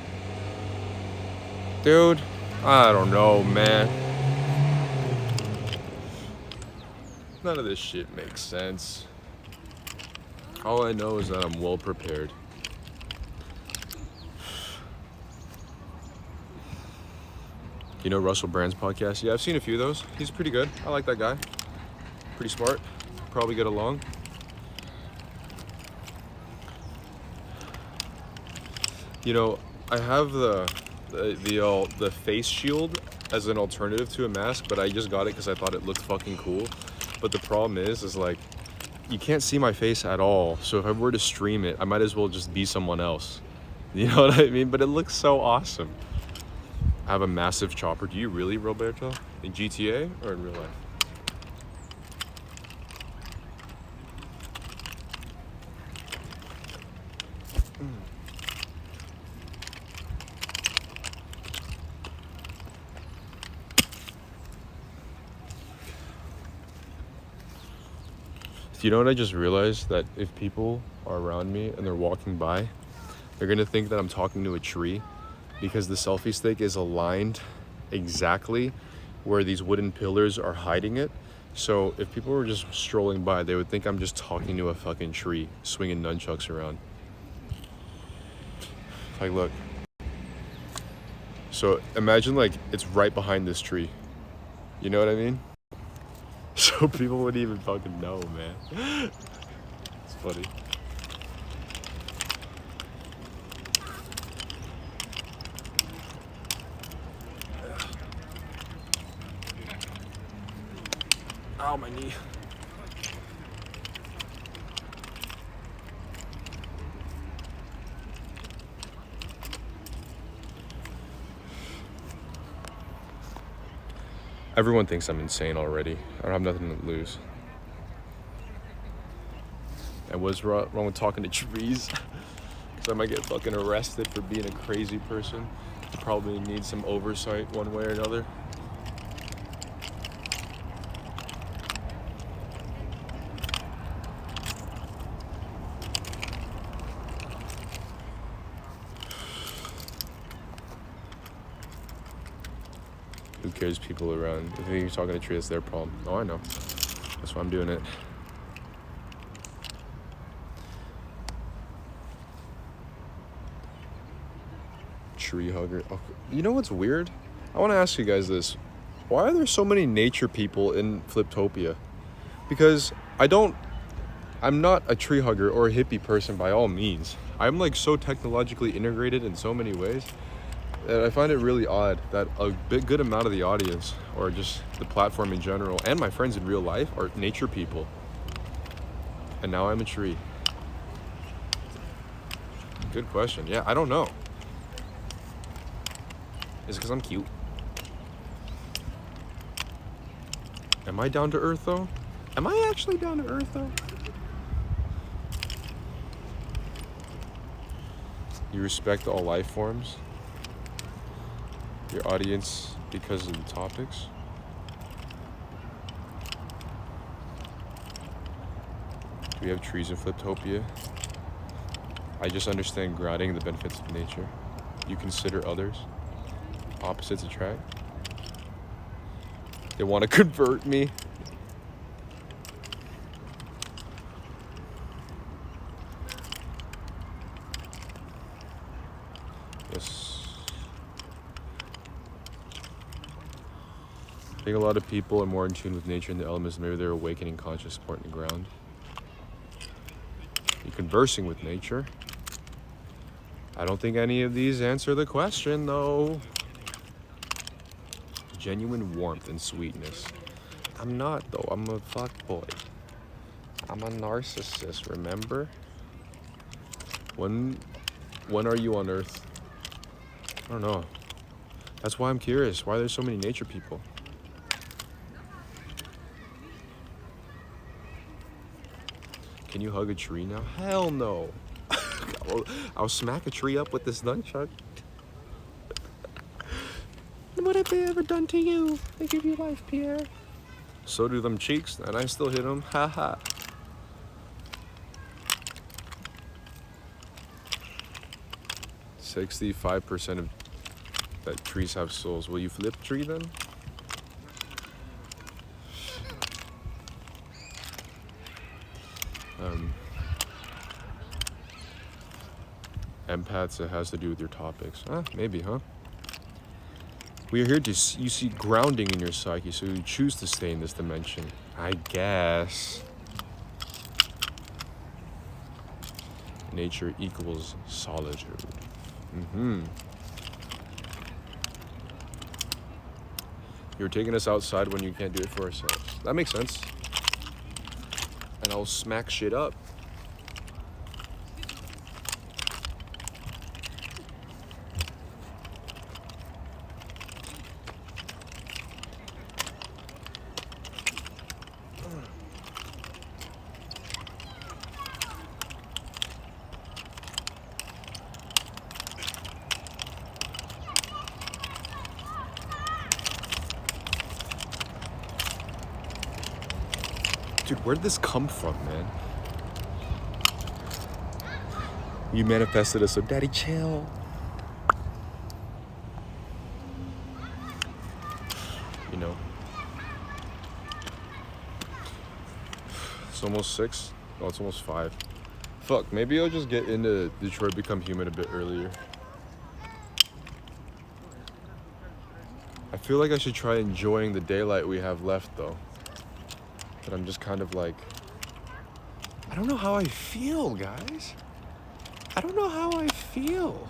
Dude, I don't know, man. None of this shit makes sense. All I know is that I'm well prepared. You know Russell Brand's podcast? Yeah, I've seen a few of those. He's pretty good. I like that guy. Pretty smart. Probably get along. You know, I have the face shield as an alternative to a mask, but I just got it because I thought it looked fucking cool. But the problem is like, you can't see my face at all. So if I were to stream it, I might as well just be someone else. You know what I mean? But it looks so awesome. I have a massive chopper. Do you really, Roberto? In GTA or in real life? Do you know what I just realized? That if people are around me and they're walking by, they're gonna think that I'm talking to a tree because the selfie stick is aligned exactly where these wooden pillars are hiding it. So if people were just strolling by, they would think I'm just talking to a fucking tree, swinging nunchucks around. Like, look. So imagine like it's right behind this tree. You know what I mean? So people wouldn't even fucking know, man. It's funny. Ow, my knee. Everyone thinks I'm insane already. I don't have nothing to lose. And what's wrong with talking to trees? Because I might get fucking arrested for being a crazy person. I probably need some oversight one way or another. Who cares, people around? If you're talking to a tree, it's their problem. Oh, I know. That's why I'm doing it. Tree hugger. Oh, you know what's weird? I want to ask you guys this. Why are there so many nature people in Fliptopia? Because I'm not a tree hugger or a hippie person by all means. I'm like so technologically integrated in so many ways. And I find it really odd that a good amount of the audience, or just the platform in general, and my friends in real life, are nature people. And now I'm a tree. Good question. Yeah, I don't know. Is it because I'm cute? Am I down to earth though? Am I actually down to earth though? You respect all life forms? Your audience because of the topics? Do we have trees in Fliptopia? I just understand grounding the benefits of nature. You consider others. Opposites attract. They want to convert me. Yes. I think a lot of people are more in tune with nature and the elements. Maybe they're awakening conscious part in the ground. You're conversing with nature. I don't think any of these answer the question, though. Genuine warmth and sweetness. I'm not, though. I'm a fuckboy. I'm a narcissist, remember? When are you on Earth? I don't know. That's why I'm curious. Why are there so many nature people? Can you hug a tree now? Hell no. I'll smack a tree up with this nunchuck. What have they ever done to you? They give you life, Pierre. So do them cheeks, and I still hit them. Ha ha. %65% of that trees have souls. Will you flip tree then? Empaths, it has to do with your topics. Maybe, huh? We are here to you see grounding in your psyche, so you choose to stay in this dimension. I guess. Nature equals solitude. You're taking us outside when you can't do it for ourselves. That makes sense. And I'll smack shit up. Dude, where did this come from, man? You manifested us, so daddy, chill. You know. It's almost 6. Oh, it's almost 5. Fuck, maybe I'll just get into Detroit Become Human a bit earlier. I feel like I should try enjoying the daylight we have left though. But I'm just kind of like, I don't know how I feel, guys. I don't know how I feel.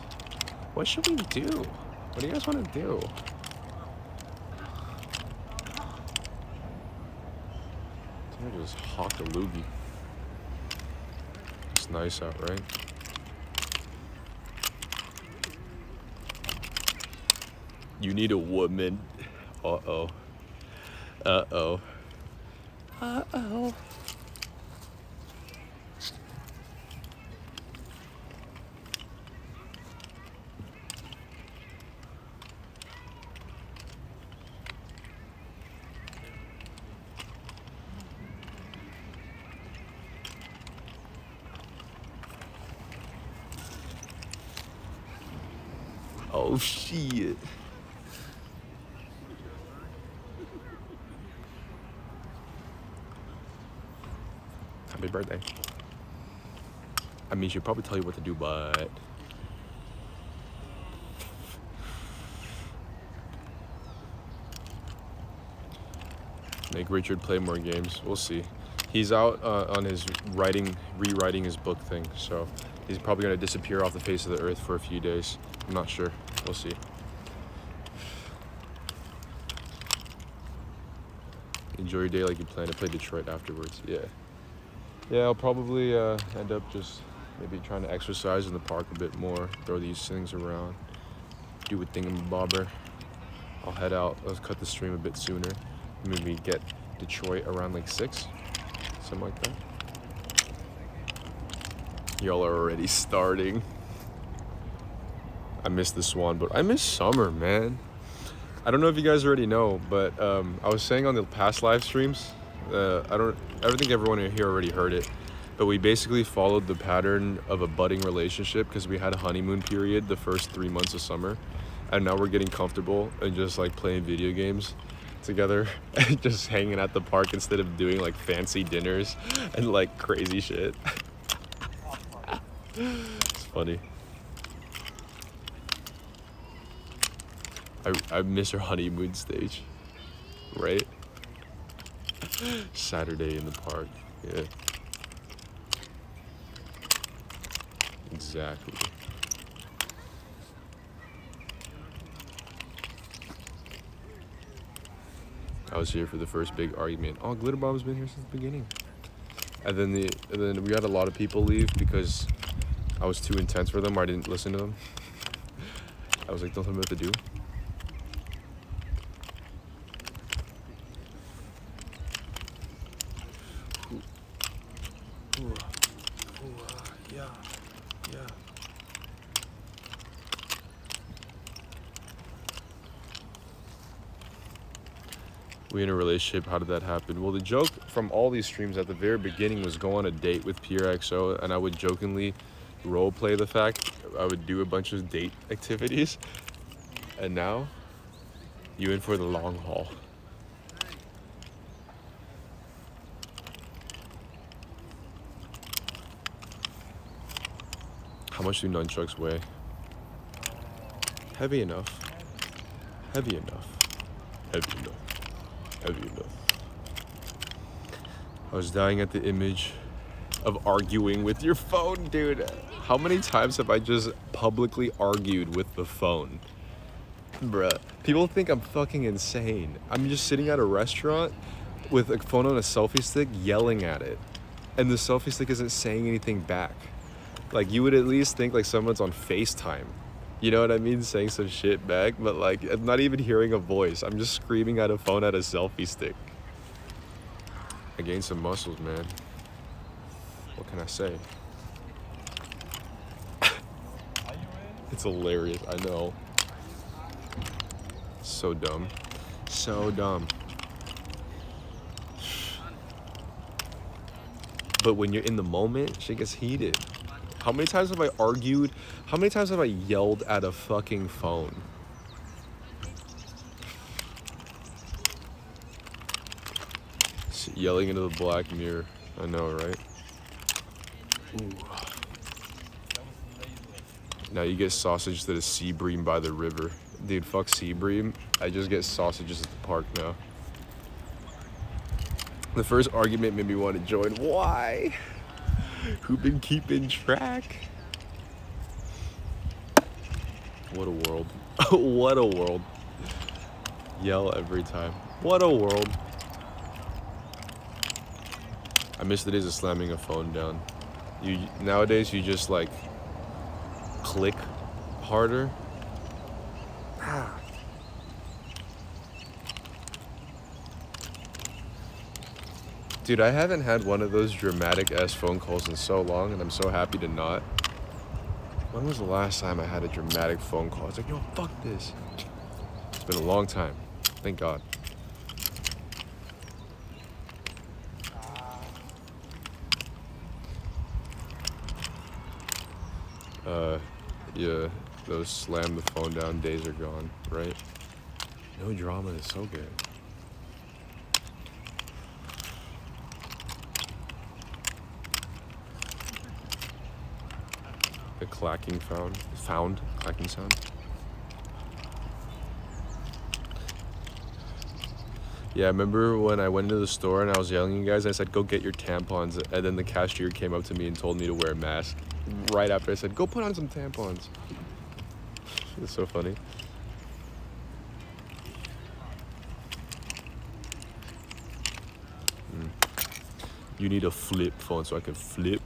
What should we do? What do you guys want to do? I just hawk a loogie. It's nice out, right? You need a woman. Uh-oh. Uh-oh. Uh-oh. Oh, shit. Happy birthday. I mean, she'll probably tell you what to do, but... Make Richard play more games. We'll see. He's out on his rewriting his book thing, so he's probably going to disappear off the face of the earth for a few days. I'm not sure. We'll see. Enjoy your day like you plan to play Detroit afterwards. Yeah. Yeah, I'll probably end up just maybe trying to exercise in the park a bit more, throw these things around, do a thingamabobber. I'll head out. Let's cut the stream a bit sooner. Maybe get Detroit around like 6, something like that. Y'all are already starting. I miss the Swan, but I miss summer, man. I don't know if you guys already know, but I was saying on the past live streams, I think everyone here already heard it, but we basically followed the pattern of a budding relationship because we had a honeymoon period the first 3 months of summer, and now we're getting comfortable and just like playing video games together and just hanging at the park instead of doing like fancy dinners and like crazy shit. It's funny. I miss our honeymoon stage, right? Saturday in the park, yeah. Exactly. I was here for the first big argument. Oh, Glitter Bomb's been here since the beginning. And then we had a lot of people leave because I was too intense for them, or I didn't listen to them. I was like, don't tell me what to do. Yeah. We in a relationship, how did that happen? Well, the joke from all these streams at the very beginning was go on a date with Pierre XO, and I would jokingly role play the fact I would do a bunch of date activities. And now, you in for the long haul. How much do nunchucks weigh? Heavy enough. Heavy enough. Heavy enough. Heavy enough. I was dying at the image of arguing with your phone, dude. How many times have I just publicly argued with the phone? Bruh. People think I'm fucking insane. I'm just sitting at a restaurant with a phone on a selfie stick yelling at it. And the selfie stick isn't saying anything back. Like, you would at least think like someone's on FaceTime. You know what I mean? Saying some shit back, but like, I'm not even hearing a voice. I'm just screaming at a phone at a selfie stick. I gained some muscles, man. What can I say? It's hilarious, I know. So dumb. So dumb. But when you're in the moment, shit gets heated. How many times have I argued? How many times have I yelled at a fucking phone? Yelling into the black mirror. I know, right? Ooh. Now you get sausage that is sea bream by the river. Dude, fuck sea bream. I just get sausages at the park now. The first argument made me want to join. Why? Who been keeping track? What a world. What a world. Yell every time. What a world. I miss the days of slamming a phone down. Nowadays you just like click harder. Dude, I haven't had one of those dramatic ass phone calls in so long, and I'm so happy to not. When was the last time I had a dramatic phone call? It's like, yo, fuck this. It's been a long time. Thank God. Yeah, those slam the phone down days are gone, right? No drama is so good. The clacking clacking sound. Yeah, I remember when I went into the store and I was yelling at you guys, I said, go get your tampons, and then the cashier came up to me and told me to wear a mask. Right after I said, go put on some tampons. It's so funny. You need a flip phone so I can flip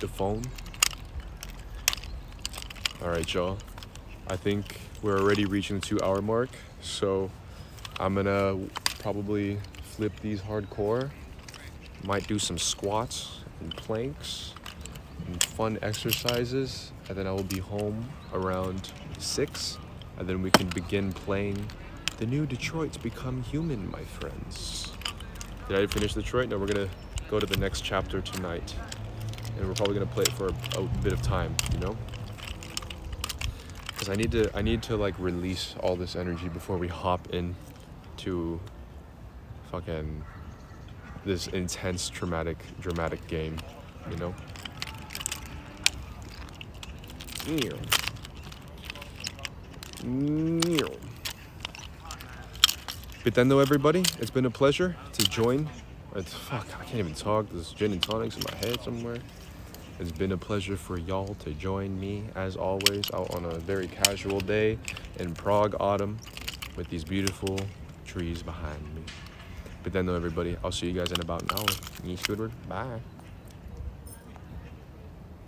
the phone. All right, y'all. I think we're already reaching the 2-hour mark, so I'm gonna probably flip these hardcore. Might do some squats and planks and fun exercises, and then I will be home around 6, and then we can begin playing the new Detroit's Become Human, my friends. Did I finish Detroit? No, we're gonna go to the next chapter tonight, and we're probably gonna play it for a bit of time, you know? Because I need to like release all this energy before we hop in to fucking this intense dramatic game, you know? But then though, everybody, it's been a pleasure to join. Fuck, I can't even talk. There's gin and tonics in my head somewhere. It's been a pleasure for y'all to join me, as always, out on a very casual day in Prague autumn with these beautiful trees behind me. But then though, everybody, I'll see you guys in about an hour. Squidward, bye.